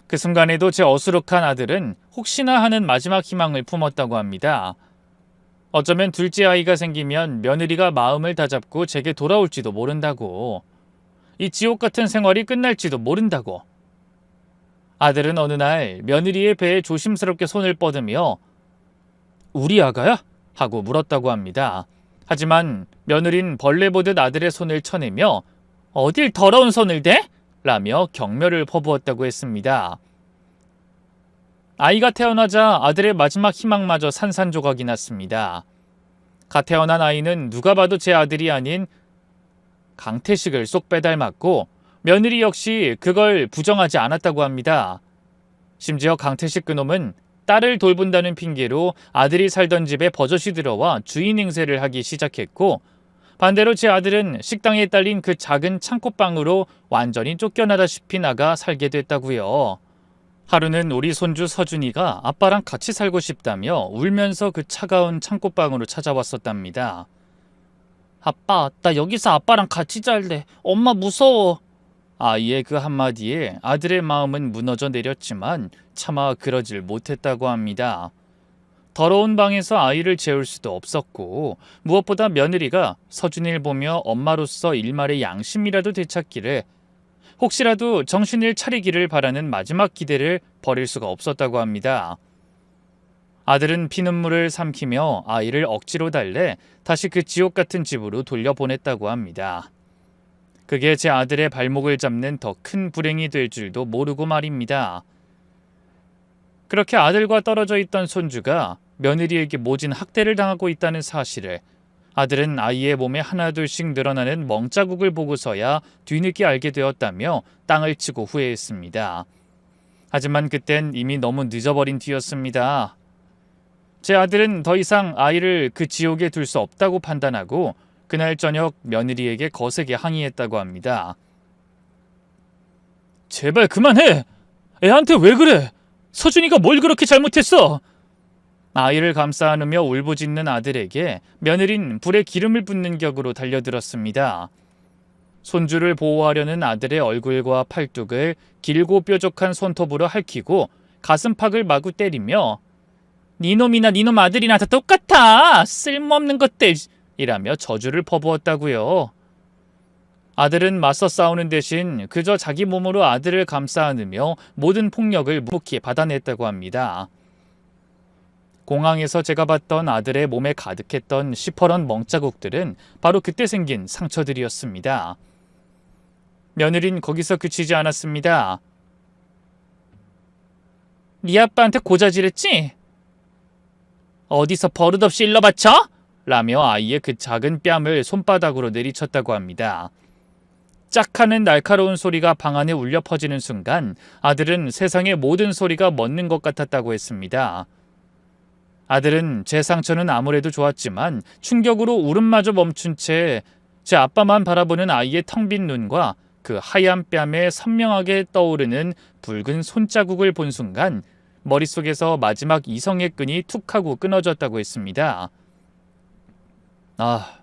그 순간에도 제 어수룩한 아들은 혹시나 하는 마지막 희망을 품었다고 합니다. 어쩌면 둘째 아이가 생기면 며느리가 마음을 다잡고 제게 돌아올지도 모른다고. 이 지옥 같은 생활이 끝날지도 모른다고. 아들은 어느 날 며느리의 배에 조심스럽게 손을 뻗으며 우리 아가야? 하고 물었다고 합니다. 하지만 며느린 벌레 보듯 아들의 손을 쳐내며 어딜 더러운 손을 대? 라며 경멸을 퍼부었다고 했습니다. 아이가 태어나자 아들의 마지막 희망마저 산산조각이 났습니다. 갓 태어난 아이는 누가 봐도 제 아들이 아닌 강태식을 쏙 빼닮았고 며느리 역시 그걸 부정하지 않았다고 합니다. 심지어 강태식 그놈은 딸을 돌본다는 핑계로 아들이 살던 집에 버젓이 들어와 주인 행세를 하기 시작했고 반대로 제 아들은 식당에 딸린 그 작은 창고방으로 완전히 쫓겨나다시피 나가 살게 됐다고요. 하루는 우리 손주 서준이가 아빠랑 같이 살고 싶다며 울면서 그 차가운 창고방으로 찾아왔었답니다. 아빠, 나 여기서 아빠랑 같이 잘래. 엄마 무서워. 아이의 그 한마디에 아들의 마음은 무너져 내렸지만 차마 그러질 못했다고 합니다. 더러운 방에서 아이를 재울 수도 없었고 무엇보다 며느리가 서준이를 보며 엄마로서 일말의 양심이라도 되찾기를 혹시라도 정신을 차리기를 바라는 마지막 기대를 버릴 수가 없었다고 합니다. 아들은 피눈물을 삼키며 아이를 억지로 달래 다시 그 지옥 같은 집으로 돌려보냈다고 합니다. 그게 제 아들의 발목을 잡는 더 큰 불행이 될 줄도 모르고 말입니다. 그렇게 아들과 떨어져 있던 손주가 며느리에게 모진 학대를 당하고 있다는 사실을 아들은 아이의 몸에 하나둘씩 늘어나는 멍자국을 보고서야 뒤늦게 알게 되었다며 땅을 치고 후회했습니다. 하지만 그땐 이미 너무 늦어버린 뒤였습니다. 제 아들은 더 이상 아이를 그 지옥에 둘 수 없다고 판단하고 그날 저녁 며느리에게 거세게 항의했다고 합니다. 제발 그만해! 애한테 왜 그래? 서준이가 뭘 그렇게 잘못했어? 아이를 감싸 안으며 울부짖는 아들에게 며느린 불에 기름을 붓는 격으로 달려들었습니다. 손주를 보호하려는 아들의 얼굴과 팔뚝을 길고 뾰족한 손톱으로 핥히고 가슴팍을 마구 때리며 니놈이나 니놈 아들이나 다 똑같아! 쓸모없는 것들! 이라며 저주를 퍼부었다고요. 아들은 맞서 싸우는 대신 그저 자기 몸으로 아들을 감싸 안으며 모든 폭력을 묵묵히 받아냈다고 합니다. 공항에서 제가 봤던 아들의 몸에 가득했던 시퍼런 멍자국들은 바로 그때 생긴 상처들이었습니다. 며느린 거기서 그치지 않았습니다. 네 아빠한테 고자질했지? 어디서 버릇없이 일러바쳐? 라며 아이의 그 작은 뺨을 손바닥으로 내리쳤다고 합니다. 짝 하는 날카로운 소리가 방 안에 울려 퍼지는 순간 아들은 세상의 모든 소리가 멎는 것 같았다고 했습니다. 아들은 제 상처는 아무래도 좋았지만 충격으로 울음마저 멈춘 채 제 아빠만 바라보는 아이의 텅 빈 눈과 그 하얀 뺨에 선명하게 떠오르는 붉은 손자국을 본 순간 머릿속에서 마지막 이성의 끈이 툭 하고 끊어졌다고 했습니다. 아,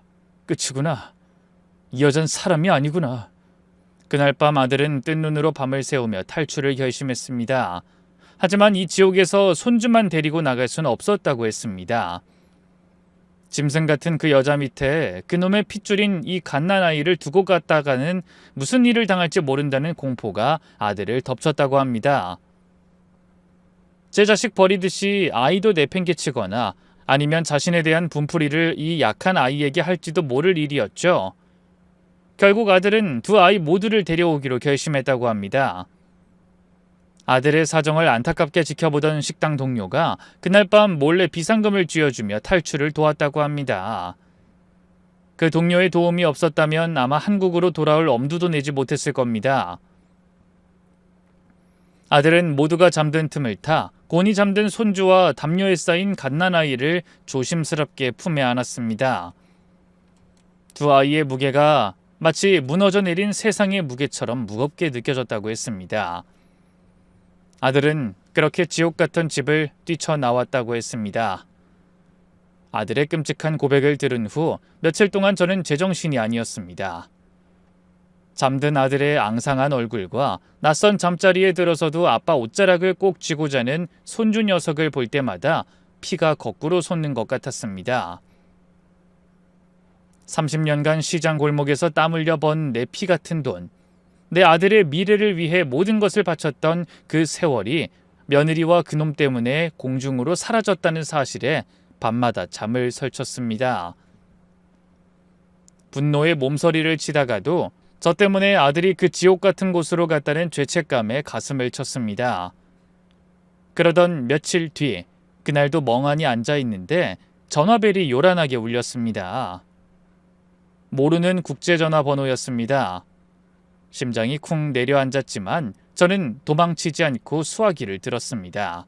끝이구나. 이 여잔 사람이 아니구나. 그날 밤 아들은 뜬 눈으로 밤을 새우며 탈출을 결심했습니다. 하지만 이 지옥에서 손주만 데리고 나갈 수는 없었다고 했습니다. 짐승 같은 그 여자 밑에 그놈의 핏줄인 이 갓난아이를 두고 갔다가는 무슨 일을 당할지 모른다는 공포가 아들을 덮쳤다고 합니다. 제 자식 버리듯이 아이도 내팽개치거나 아니면 자신에 대한 분풀이를 이 약한 아이에게 할지도 모를 일이었죠. 결국 아들은 두 아이 모두를 데려오기로 결심했다고 합니다. 아들의 사정을 안타깝게 지켜보던 식당 동료가 그날 밤 몰래 비상금을 쥐어주며 탈출을 도왔다고 합니다. 그 동료의 도움이 없었다면 아마 한국으로 돌아올 엄두도 내지 못했을 겁니다. 아들은 모두가 잠든 틈을 타 곤히 잠든 손주와 담요에 쌓인 갓난아이를 조심스럽게 품에 안았습니다. 두 아이의 무게가 마치 무너져 내린 세상의 무게처럼 무겁게 느껴졌다고 했습니다. 아들은 그렇게 지옥 같은 집을 뛰쳐나왔다고 했습니다. 아들의 끔찍한 고백을 들은 후 며칠 동안 저는 제정신이 아니었습니다. 잠든 아들의 앙상한 얼굴과 낯선 잠자리에 들어서도 아빠 옷자락을 꼭 쥐고 자는 손주 녀석을 볼 때마다 피가 거꾸로 솟는 것 같았습니다. 30년간 시장 골목에서 땀 흘려 번 내 피 같은 돈, 내 아들의 미래를 위해 모든 것을 바쳤던 그 세월이 며느리와 그놈 때문에 공중으로 사라졌다는 사실에 밤마다 잠을 설쳤습니다. 분노에 몸서리를 치다가도 저 때문에 아들이 그 지옥 같은 곳으로 갔다는 죄책감에 가슴을 쳤습니다. 그러던 며칠 뒤, 그날도 멍하니 앉아 있는데 전화벨이 요란하게 울렸습니다. 모르는 국제전화번호였습니다. 심장이 쿵 내려앉았지만 저는 도망치지 않고 수화기를 들었습니다.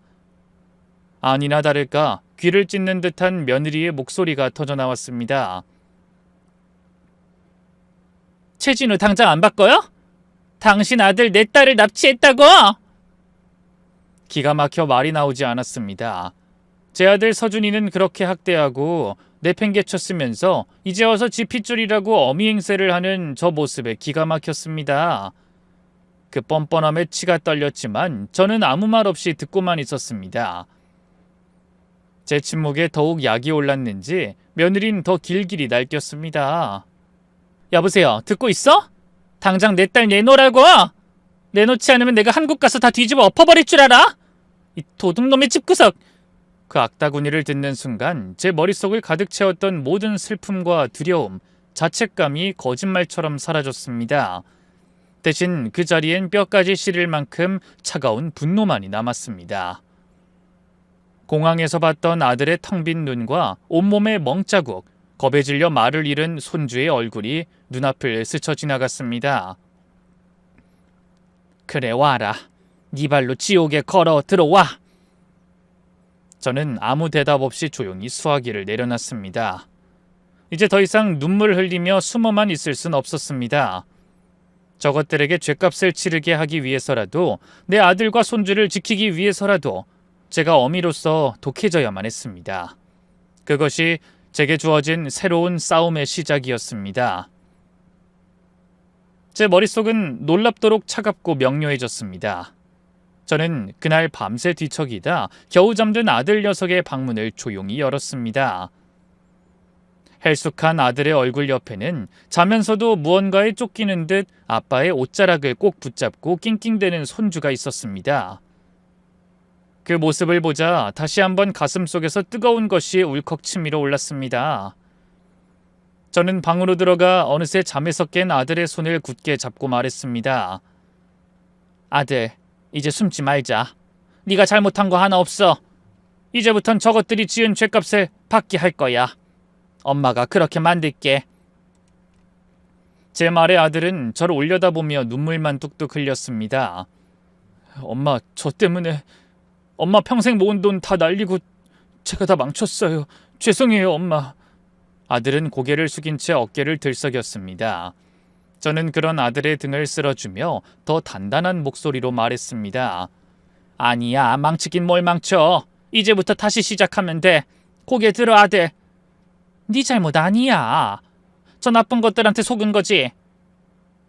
아니나 다를까 귀를 찢는 듯한 며느리의 목소리가 터져나왔습니다. 최진우 당장 안 바꿔요? 당신 아들 내 딸을 납치했다고! 기가 막혀 말이 나오지 않았습니다. 제 아들 서준이는 그렇게 학대하고 내팽개쳤으면서 이제 와서 지 핏줄이라고 어미 행세를 하는 저 모습에 기가 막혔습니다. 그 뻔뻔함에 치가 떨렸지만 저는 아무 말 없이 듣고만 있었습니다. 제 침묵에 더욱 약이 올랐는지 며느린 더 길길이 날뛰었습니다. 여보세요, 듣고 있어? 당장 내 딸 내놓으라고! 내놓지 않으면 내가 한국 가서 다 뒤집어 엎어버릴 줄 알아? 이 도둑놈의 집구석! 그 악다구니를 듣는 순간 제 머릿속을 가득 채웠던 모든 슬픔과 두려움, 자책감이 거짓말처럼 사라졌습니다. 대신 그 자리엔 뼈까지 시릴 만큼 차가운 분노만이 남았습니다. 공항에서 봤던 아들의 텅 빈 눈과 온몸의 멍자국, 겁에 질려 말을 잃은 손주의 얼굴이 눈앞을 스쳐 지나갔습니다. 그래 와라. 네 발로 지옥에 걸어 들어와. 저는 아무 대답 없이 조용히 수화기를 내려놨습니다. 이제 더 이상 눈물 흘리며 숨어만 있을 순 없었습니다. 저것들에게 죗값을 치르게 하기 위해서라도 내 아들과 손주를 지키기 위해서라도 제가 어미로서 독해져야만 했습니다. 그것이 제게 주어진 새로운 싸움의 시작이었습니다. 제 머릿속은 놀랍도록 차갑고 명료해졌습니다. 저는 그날 밤새 뒤척이다 겨우 잠든 아들 녀석의 방문을 조용히 열었습니다. 헬쑥한 아들의 얼굴 옆에는 자면서도 무언가에 쫓기는 듯 아빠의 옷자락을 꼭 붙잡고 낑낑대는 손주가 있었습니다. 그 모습을 보자 다시 한번 가슴속에서 뜨거운 것이 울컥 치밀어 올랐습니다. 저는 방으로 들어가 어느새 잠에서 깬 아들의 손을 굳게 잡고 말했습니다. 아들, 이제 숨지 말자. 네가 잘못한 거 하나 없어. 이제부턴 저것들이 지은 죗값을 받게 할 거야. 엄마가 그렇게 만들게. 제 말에 아들은 저를 올려다보며 눈물만 뚝뚝 흘렸습니다. 엄마, 저 때문에 엄마 평생 모은 돈 다 날리고 제가 다 망쳤어요. 죄송해요, 엄마. 아들은 고개를 숙인 채 어깨를 들썩였습니다. 저는 그런 아들의 등을 쓸어주며 더 단단한 목소리로 말했습니다. 아니야, 망치긴 뭘 망쳐. 이제부터 다시 시작하면 돼. 고개 들어, 아들. 네 잘못 아니야. 저 나쁜 것들한테 속은 거지.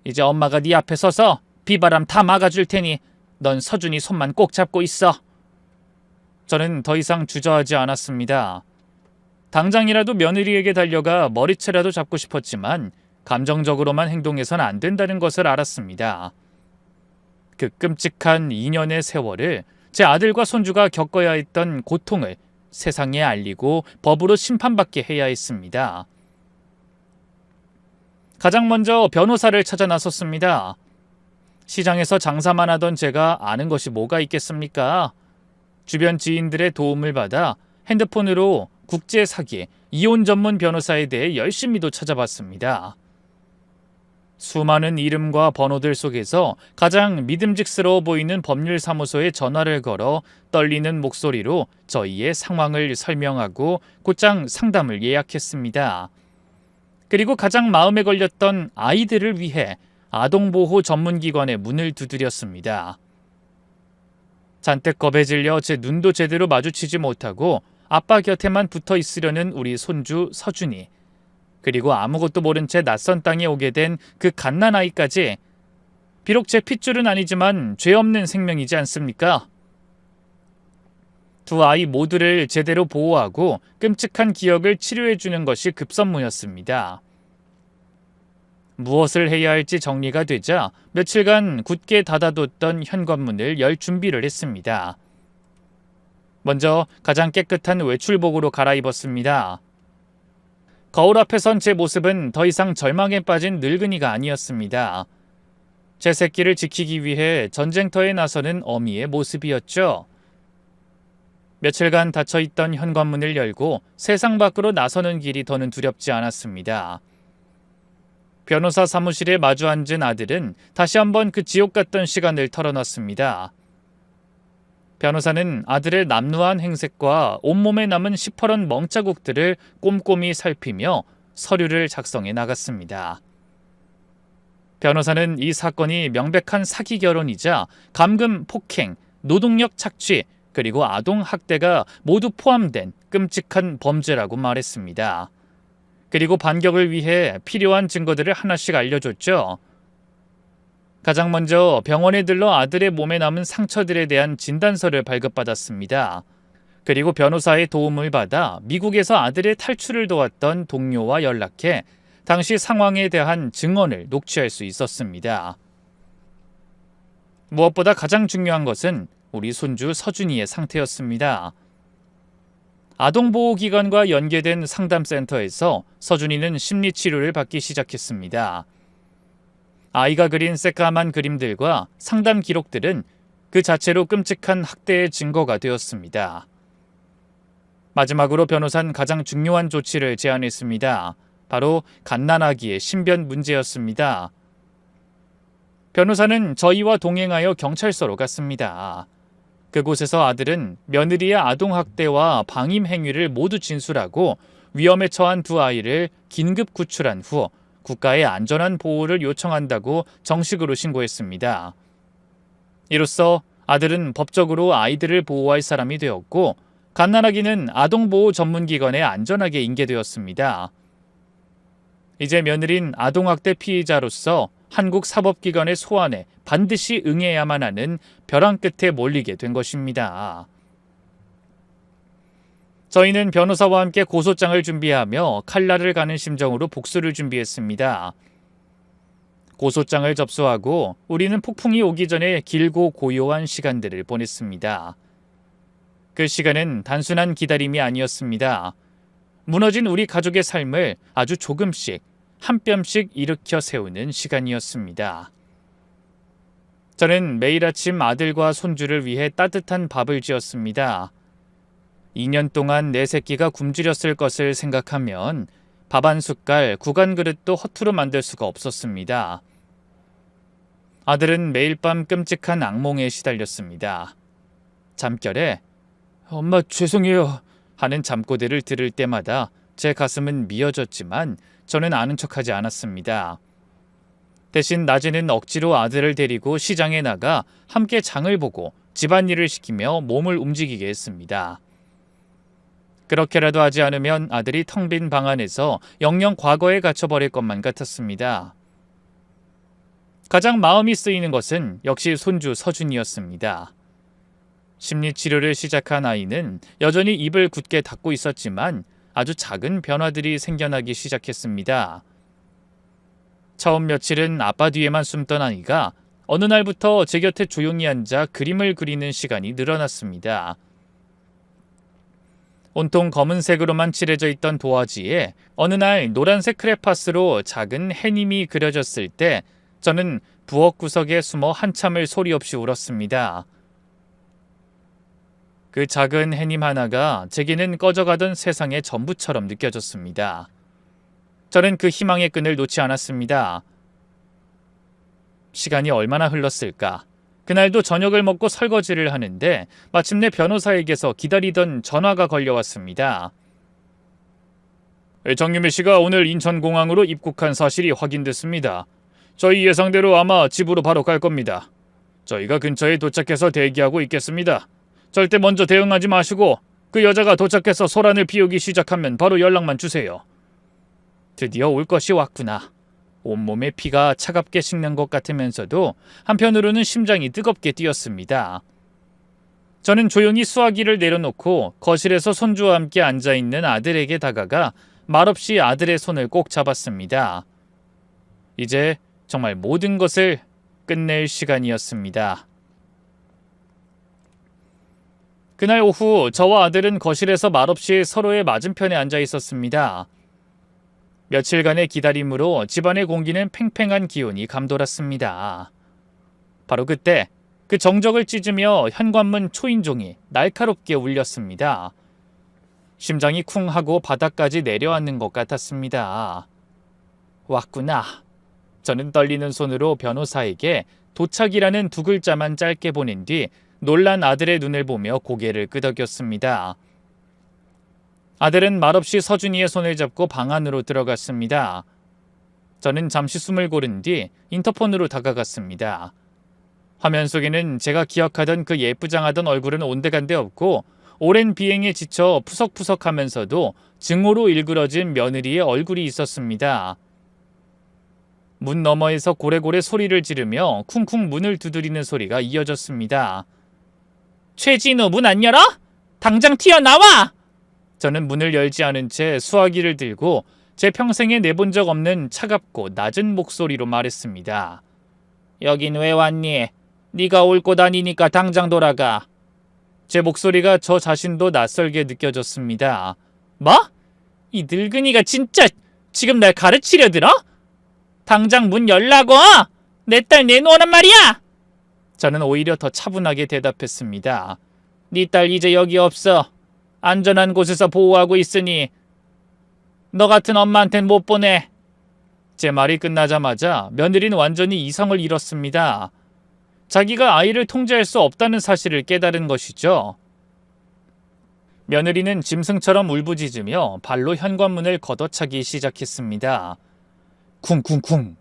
이제 엄마가 네 앞에 서서 비바람 다 막아줄 테니 넌 서준이 손만 꼭 잡고 있어. 저는 더 이상 주저하지 않았습니다. 당장이라도 며느리에게 달려가 머리채라도 잡고 싶었지만 감정적으로만 행동해서는 안 된다는 것을 알았습니다. 그 끔찍한 2년의 세월을 제 아들과 손주가 겪어야 했던 고통을 세상에 알리고 법으로 심판받게 해야 했습니다. 가장 먼저 변호사를 찾아 나섰습니다. 시장에서 장사만 하던 제가 아는 것이 뭐가 있겠습니까? 주변 지인들의 도움을 받아 핸드폰으로 국제 사기, 이혼 전문 변호사에 대해 열심히도 찾아봤습니다. 수많은 이름과 번호들 속에서 가장 믿음직스러워 보이는 법률사무소에 전화를 걸어 떨리는 목소리로 저희의 상황을 설명하고 곧장 상담을 예약했습니다. 그리고 가장 마음에 걸렸던 아이들을 위해 아동보호 전문기관의 문을 두드렸습니다. 잔뜩 겁에 질려 제 눈도 제대로 마주치지 못하고 아빠 곁에만 붙어 있으려는 우리 손주 서준이, 그리고 아무것도 모른 채 낯선 땅에 오게 된 그 갓난아이까지, 비록 제 핏줄은 아니지만 죄 없는 생명이지 않습니까? 두 아이 모두를 제대로 보호하고 끔찍한 기억을 치료해주는 것이 급선무였습니다. 무엇을 해야 할지 정리가 되자 며칠간 굳게 닫아뒀던 현관문을 열 준비를 했습니다. 먼저 가장 깨끗한 외출복으로 갈아입었습니다. 거울 앞에 선 제 모습은 더 이상 절망에 빠진 늙은이가 아니었습니다. 제 새끼를 지키기 위해 전쟁터에 나서는 어미의 모습이었죠. 며칠간 닫혀있던 현관문을 열고 세상 밖으로 나서는 길이 더는 두렵지 않았습니다. 변호사 사무실에 마주 앉은 아들은 다시 한번 그 지옥 같던 시간을 털어놨습니다. 변호사는 아들의 남루한 행색과 온몸에 남은 시퍼런 멍자국들을 꼼꼼히 살피며 서류를 작성해 나갔습니다. 변호사는 이 사건이 명백한 사기 결혼이자 감금 폭행, 노동력 착취, 그리고 아동 학대가 모두 포함된 끔찍한 범죄라고 말했습니다. 그리고 반격을 위해 필요한 증거들을 하나씩 알려줬죠. 가장 먼저 병원에 들러 아들의 몸에 남은 상처들에 대한 진단서를 발급받았습니다. 그리고 변호사의 도움을 받아 미국에서 아들의 탈출을 도왔던 동료와 연락해 당시 상황에 대한 증언을 녹취할 수 있었습니다. 무엇보다 가장 중요한 것은 우리 손주 서준이의 상태였습니다. 아동보호기관과 연계된 상담센터에서 서준이는 심리치료를 받기 시작했습니다. 아이가 그린 새까만 그림들과 상담 기록들은 그 자체로 끔찍한 학대의 증거가 되었습니다. 마지막으로 변호사는 가장 중요한 조치를 제안했습니다. 바로 갓난아기의 신변 문제였습니다. 변호사는 저희와 동행하여 경찰서로 갔습니다. 그곳에서 아들은 며느리의 아동학대와 방임 행위를 모두 진술하고 위험에 처한 두 아이를 긴급 구출한 후 국가의 안전한 보호를 요청한다고 정식으로 신고했습니다. 이로써 아들은 법적으로 아이들을 보호할 사람이 되었고 갓난아기는 아동보호 전문기관에 안전하게 인계되었습니다. 이제 며느린 아동학대 피의자로서 한국 사법기관의 소환에 반드시 응해야만 하는 벼랑 끝에 몰리게 된 것입니다. 저희는 변호사와 함께 고소장을 준비하며 칼날을 가는 심정으로 복수를 준비했습니다. 고소장을 접수하고 우리는 폭풍이 오기 전에 길고 고요한 시간들을 보냈습니다. 그 시간은 단순한 기다림이 아니었습니다. 무너진 우리 가족의 삶을 아주 조금씩 한 뼘씩 일으켜 세우는 시간이었습니다. 저는 매일 아침 아들과 손주를 위해 따뜻한 밥을 지었습니다. 2년 동안 내 새끼가 굶주렸을 것을 생각하면 밥 한 숟갈, 국안 그릇도 허투루 만들 수가 없었습니다. 아들은 매일 밤 끔찍한 악몽에 시달렸습니다. 잠결에 "엄마 죄송해요" 하는 잠꼬대를 들을 때마다 제 가슴은 미어졌지만 저는 아는 척하지 않았습니다. 대신 낮에는 억지로 아들을 데리고 시장에 나가 함께 장을 보고 집안일을 시키며 몸을 움직이게 했습니다. 그렇게라도 하지 않으면 아들이 텅 빈 방 안에서 영영 과거에 갇혀버릴 것만 같았습니다. 가장 마음이 쓰이는 것은 역시 손주 서준이었습니다. 심리치료를 시작한 아이는 여전히 입을 굳게 닫고 있었지만 아주 작은 변화들이 생겨나기 시작했습니다. 처음 며칠은 아빠 뒤에만 숨던 아이가 어느 날부터 제 곁에 조용히 앉아 그림을 그리는 시간이 늘어났습니다. 온통 검은색으로만 칠해져 있던 도화지에 어느 날 노란색 크레파스로 작은 해님이 그려졌을 때 저는 부엌 구석에 숨어 한참을 소리 없이 울었습니다. 그 작은 해님 하나가 제게는 꺼져가던 세상의 전부처럼 느껴졌습니다. 저는 그 희망의 끈을 놓지 않았습니다. 시간이 얼마나 흘렀을까? 그날도 저녁을 먹고 설거지를 하는데 마침내 변호사에게서 기다리던 전화가 걸려왔습니다. 정유미 씨가 오늘 인천공항으로 입국한 사실이 확인됐습니다. 저희 예상대로 아마 집으로 바로 갈 겁니다. 저희가 근처에 도착해서 대기하고 있겠습니다. 절대 먼저 대응하지 마시고 그 여자가 도착해서 소란을 피우기 시작하면 바로 연락만 주세요. 드디어 올 것이 왔구나. 온몸에 피가 차갑게 식는 것 같으면서도 한편으로는 심장이 뜨겁게 뛰었습니다. 저는 조용히 수화기를 내려놓고 거실에서 손주와 함께 앉아있는 아들에게 다가가 말없이 아들의 손을 꼭 잡았습니다. 이제 정말 모든 것을 끝낼 시간이었습니다. 그날 오후 저와 아들은 거실에서 말없이 서로의 맞은편에 앉아 있었습니다. 며칠간의 기다림으로 집안의 공기는 팽팽한 기운이 감돌았습니다. 바로 그때 그 정적을 찢으며 현관문 초인종이 날카롭게 울렸습니다. 심장이 쿵 하고 바닥까지 내려앉는 것 같았습니다. 왔구나. 저는 떨리는 손으로 변호사에게 도착이라는 두 글자만 짧게 보낸 뒤 놀란 아들의 눈을 보며 고개를 끄덕였습니다. 아들은 말없이 서준이의 손을 잡고 방 안으로 들어갔습니다. 저는 잠시 숨을 고른 뒤 인터폰으로 다가갔습니다. 화면 속에는 제가 기억하던 그 예쁘장하던 얼굴은 온데간데 없고 오랜 비행에 지쳐 푸석푸석하면서도 증오로 일그러진 며느리의 얼굴이 있었습니다. 문 너머에서 고래고래 소리를 지르며 쿵쿵 문을 두드리는 소리가 이어졌습니다. 최진우, 문 안 열어? 당장 튀어나와! 저는 문을 열지 않은 채 수화기를 들고 제 평생에 내본 적 없는 차갑고 낮은 목소리로 말했습니다. 여긴 왜 왔니? 네가 올 곳 아니니까 당장 돌아가. 제 목소리가 저 자신도 낯설게 느껴졌습니다. 뭐? 이 늙은이가 진짜 지금 날 가르치려 들어? 당장 문 열라고! 내 딸 내놓으란 말이야! 저는 오히려 더 차분하게 대답했습니다. 네 딸 이제 여기 없어. 안전한 곳에서 보호하고 있으니 너 같은 엄마한텐 못 보내. 제 말이 끝나자마자 며느리는 완전히 이성을 잃었습니다. 자기가 아이를 통제할 수 없다는 사실을 깨달은 것이죠. 며느리는 짐승처럼 울부짖으며 발로 현관문을 걷어차기 시작했습니다. 쿵쿵쿵.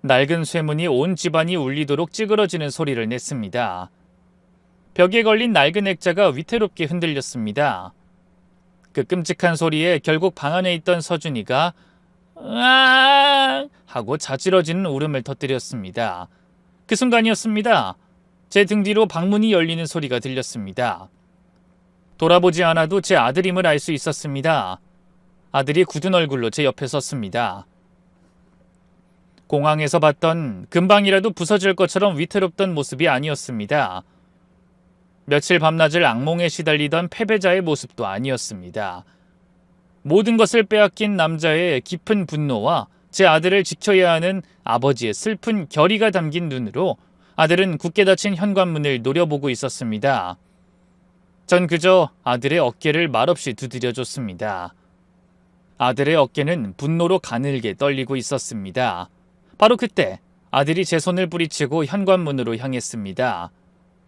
낡은 쇠문이 온 집안이 울리도록 찌그러지는 소리를 냈습니다. 벽에 걸린 낡은 액자가 위태롭게 흔들렸습니다. 그 끔찍한 소리에 결국 방 안에 있던 서준이가 으아 하고 자지러지는 울음을 터뜨렸습니다. 그 순간이었습니다. 제 등 뒤로 방문이 열리는 소리가 들렸습니다. 돌아보지 않아도 제 아들임을 알 수 있었습니다. 아들이 굳은 얼굴로 제 옆에 섰습니다. 공항에서 봤던 금방이라도 부서질 것처럼 위태롭던 모습이 아니었습니다. 며칠 밤낮을 악몽에 시달리던 패배자의 모습도 아니었습니다. 모든 것을 빼앗긴 남자의 깊은 분노와 제 아들을 지켜야 하는 아버지의 슬픈 결의가 담긴 눈으로 아들은 굳게 닫힌 현관문을 노려보고 있었습니다. 전 그저 아들의 어깨를 말없이 두드려줬습니다. 아들의 어깨는 분노로 가늘게 떨리고 있었습니다. 바로 그때 아들이 제 손을 뿌리치고 현관문으로 향했습니다.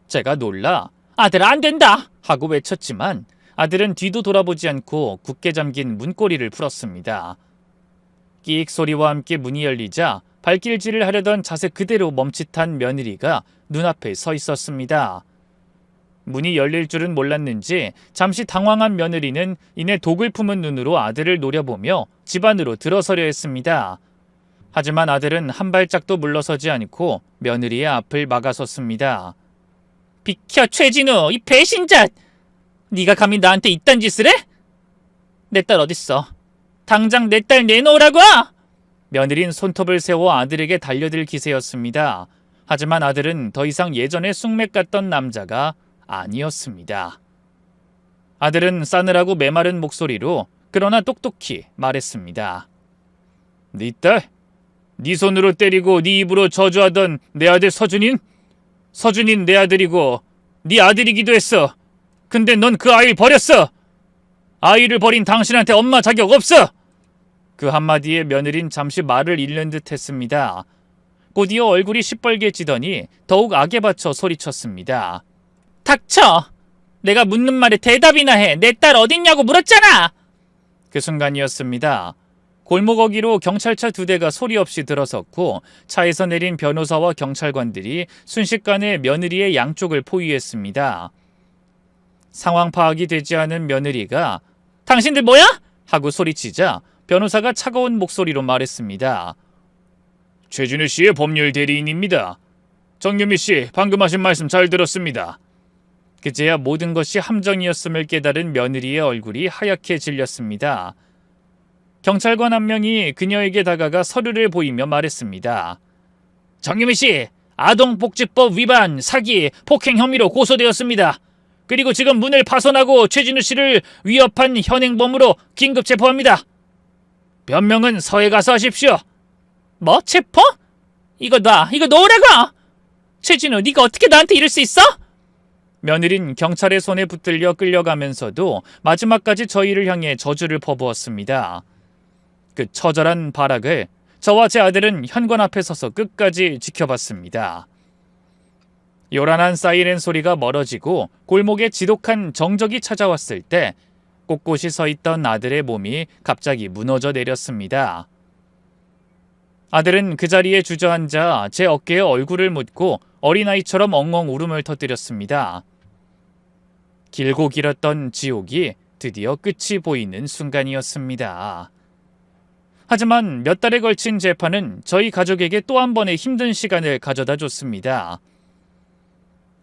제가 놀라 "아들아, 안 된다!" 하고 외쳤지만 아들은 뒤도 돌아보지 않고 굳게 잠긴 문고리를 풀었습니다. 끼익 소리와 함께 문이 열리자 발길질을 하려던 자세 그대로 멈칫한 며느리가 눈앞에 서 있었습니다. 문이 열릴 줄은 몰랐는지 잠시 당황한 며느리는 이내 독을 품은 눈으로 아들을 노려보며 집 안으로 들어서려 했습니다. 하지만 아들은 한 발짝도 물러서지 않고 며느리의 앞을 막아섰습니다. "비켜, 최진우, 이 배신자! 네가 감히 나한테 이딴 짓을 해? 내 딸 어딨어? 당장 내 딸 내놓으라고!" 며느린 손톱을 세워 아들에게 달려들 기세였습니다. 하지만 아들은 더 이상 예전에 쑥맥 같던 남자가 아니었습니다. 아들은 싸늘하고 메마른 목소리로 그러나 똑똑히 말했습니다. "네 딸? 네 손으로 때리고 네 입으로 저주하던 내 아들 서준인? 서준인 내 아들이고 네 아들이기도 했어. 근데 넌 그 아이를 버렸어. 아이를 버린 당신한테 엄마 자격 없어." 그 한마디에 며느린 잠시 말을 잃는 듯 했습니다. 곧이어 얼굴이 시뻘개지더니 더욱 악에 받쳐 소리쳤습니다. "닥쳐! 내가 묻는 말에 대답이나 해. 내 딸 어딨냐고 물었잖아!" 그 순간이었습니다. 골목어기로 경찰차 2대가 소리 없이 들어섰고 차에서 내린 변호사와 경찰관들이 순식간에 며느리의 양쪽을 포위했습니다. 상황 파악이 되지 않은 며느리가 "당신들 뭐야?" 하고 소리치자 변호사가 차가운 목소리로 말했습니다. "최진우 씨의 법률 대리인입니다. 정유미 씨, 방금 하신 말씀 잘 들었습니다." 그제야 모든 것이 함정이었음을 깨달은 며느리의 얼굴이 하얗게 질렸습니다. 경찰관 한 명이 그녀에게 다가가 서류를 보이며 말했습니다. "정유미 씨, 아동복지법 위반, 사기, 폭행 혐의로 고소되었습니다. 그리고 지금 문을 파손하고 최진우 씨를 위협한 현행범으로 긴급 체포합니다. 변명은 서해 가서 하십시오." "뭐? 체포? 이거 놓으라고! 최진우, 네가 어떻게 나한테 이럴 수 있어?" 며느린 경찰의 손에 붙들려 끌려가면서도 마지막까지 저희를 향해 저주를 퍼부었습니다. 그 처절한 발악을 저와 제 아들은 현관 앞에 서서 끝까지 지켜봤습니다. 요란한 사이렌 소리가 멀어지고 골목에 지독한 정적이 찾아왔을 때 꼿꼿이 서 있던 아들의 몸이 갑자기 무너져 내렸습니다. 아들은 그 자리에 주저앉아 제 어깨에 얼굴을 묻고 어린아이처럼 엉엉 울음을 터뜨렸습니다. 길고 길었던 지옥이 드디어 끝이 보이는 순간이었습니다. 하지만 몇 달에 걸친 재판은 저희 가족에게 또 한 번의 힘든 시간을 가져다 줬습니다.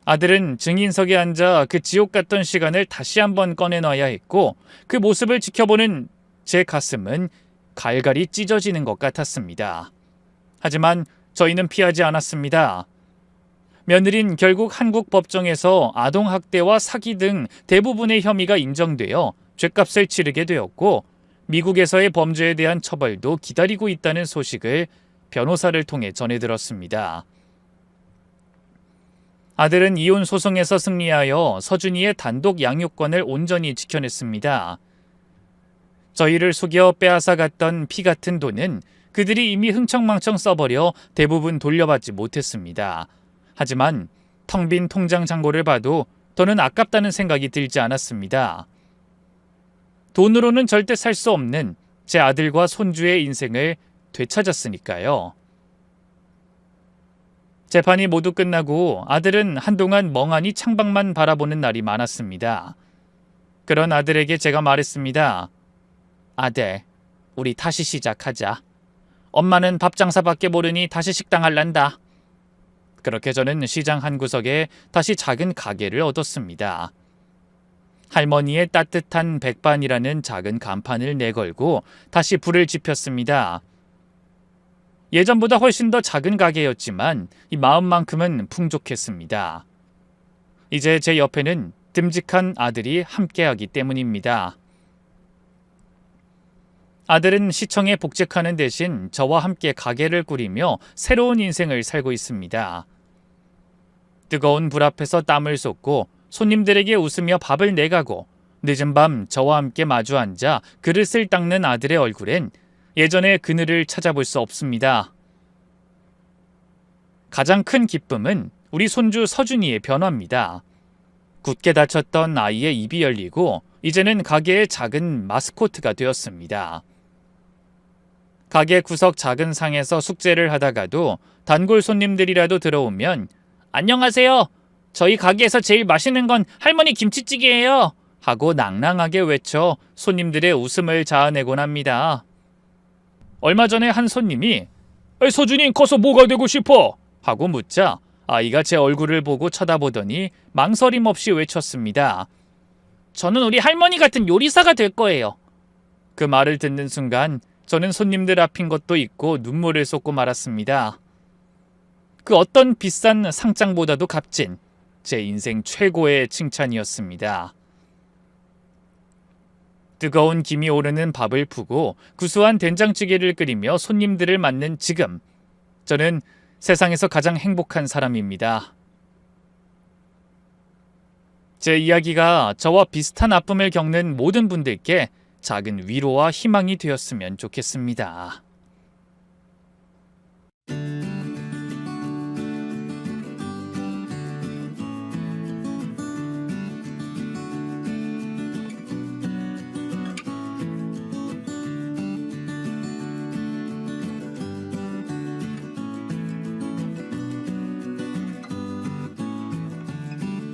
아들은 증인석에 앉아 그 지옥 같던 시간을 다시 한번 꺼내놔야 했고 그 모습을 지켜보는 제 가슴은 갈갈이 찢어지는 것 같았습니다. 하지만 저희는 피하지 않았습니다. 며느린 결국 한국 법정에서 아동학대와 사기 등 대부분의 혐의가 인정되어 죗값을 치르게 되었고 미국에서의 범죄에 대한 처벌도 기다리고 있다는 소식을 변호사를 통해 전해 들었습니다. 아들은 이혼 소송에서 승리하여 서준이의 단독 양육권을 온전히 지켜냈습니다. 저희를 속여 빼앗아갔던 피 같은 돈은 그들이 이미 흥청망청 써버려 대부분 돌려받지 못했습니다. 하지만 텅 빈 통장 잔고를 봐도 더는 아깝다는 생각이 들지 않았습니다. 돈으로는 절대 살 수 없는 제 아들과 손주의 인생을 되찾았으니까요. 재판이 모두 끝나고 아들은 한동안 멍하니 창밖만 바라보는 날이 많았습니다. 그런 아들에게 제가 말했습니다. "아들, 우리 다시 시작하자. 엄마는 밥 장사밖에 모르니 다시 식당 할란다." 그렇게 저는 시장 한 구석에 다시 작은 가게를 얻었습니다. 할머니의 따뜻한 백반이라는 작은 간판을 내걸고 다시 불을 지폈습니다. 예전보다 훨씬 더 작은 가게였지만 이 마음만큼은 풍족했습니다. 이제 제 옆에는 듬직한 아들이 함께하기 때문입니다. 아들은 시청에 복직하는 대신 저와 함께 가게를 꾸리며 새로운 인생을 살고 있습니다. 뜨거운 불 앞에서 땀을 쏟고 손님들에게 웃으며 밥을 내가고 늦은 밤 저와 함께 마주 앉아 그릇을 닦는 아들의 얼굴엔 예전의 그늘을 찾아볼 수 없습니다. 가장 큰 기쁨은 우리 손주 서준이의 변화입니다. 굳게 닫혔던 아이의 입이 열리고 이제는 가게의 작은 마스코트가 되었습니다. 가게 구석 작은 상에서 숙제를 하다가도 단골 손님들이라도 들어오면 안녕하세요. 저희 가게에서 제일 맛있는 건 할머니 김치찌개예요. 하고 낭낭하게 외쳐 손님들의 웃음을 자아내곤 합니다. 얼마 전에 한 손님이 서준이 커서 뭐가 되고 싶어? 하고 묻자 아이가 제 얼굴을 보고 쳐다보더니 망설임 없이 외쳤습니다. 저는 우리 할머니 같은 요리사가 될 거예요. 그 말을 듣는 순간 저는 손님들 앞인 것도 잊고 눈물을 쏟고 말았습니다. 그 어떤 비싼 상장보다도 값진 제 인생 최고의 칭찬이었습니다. 뜨거운 김이 오르는 밥을 푸고 구수한 된장찌개를 끓이며 손님들을 맞는 지금, 저는 세상에서 가장 행복한 사람입니다. 제 이야기가 저와 비슷한 아픔을 겪는 모든 분들께 작은 위로와 희망이 되었으면 좋겠습니다.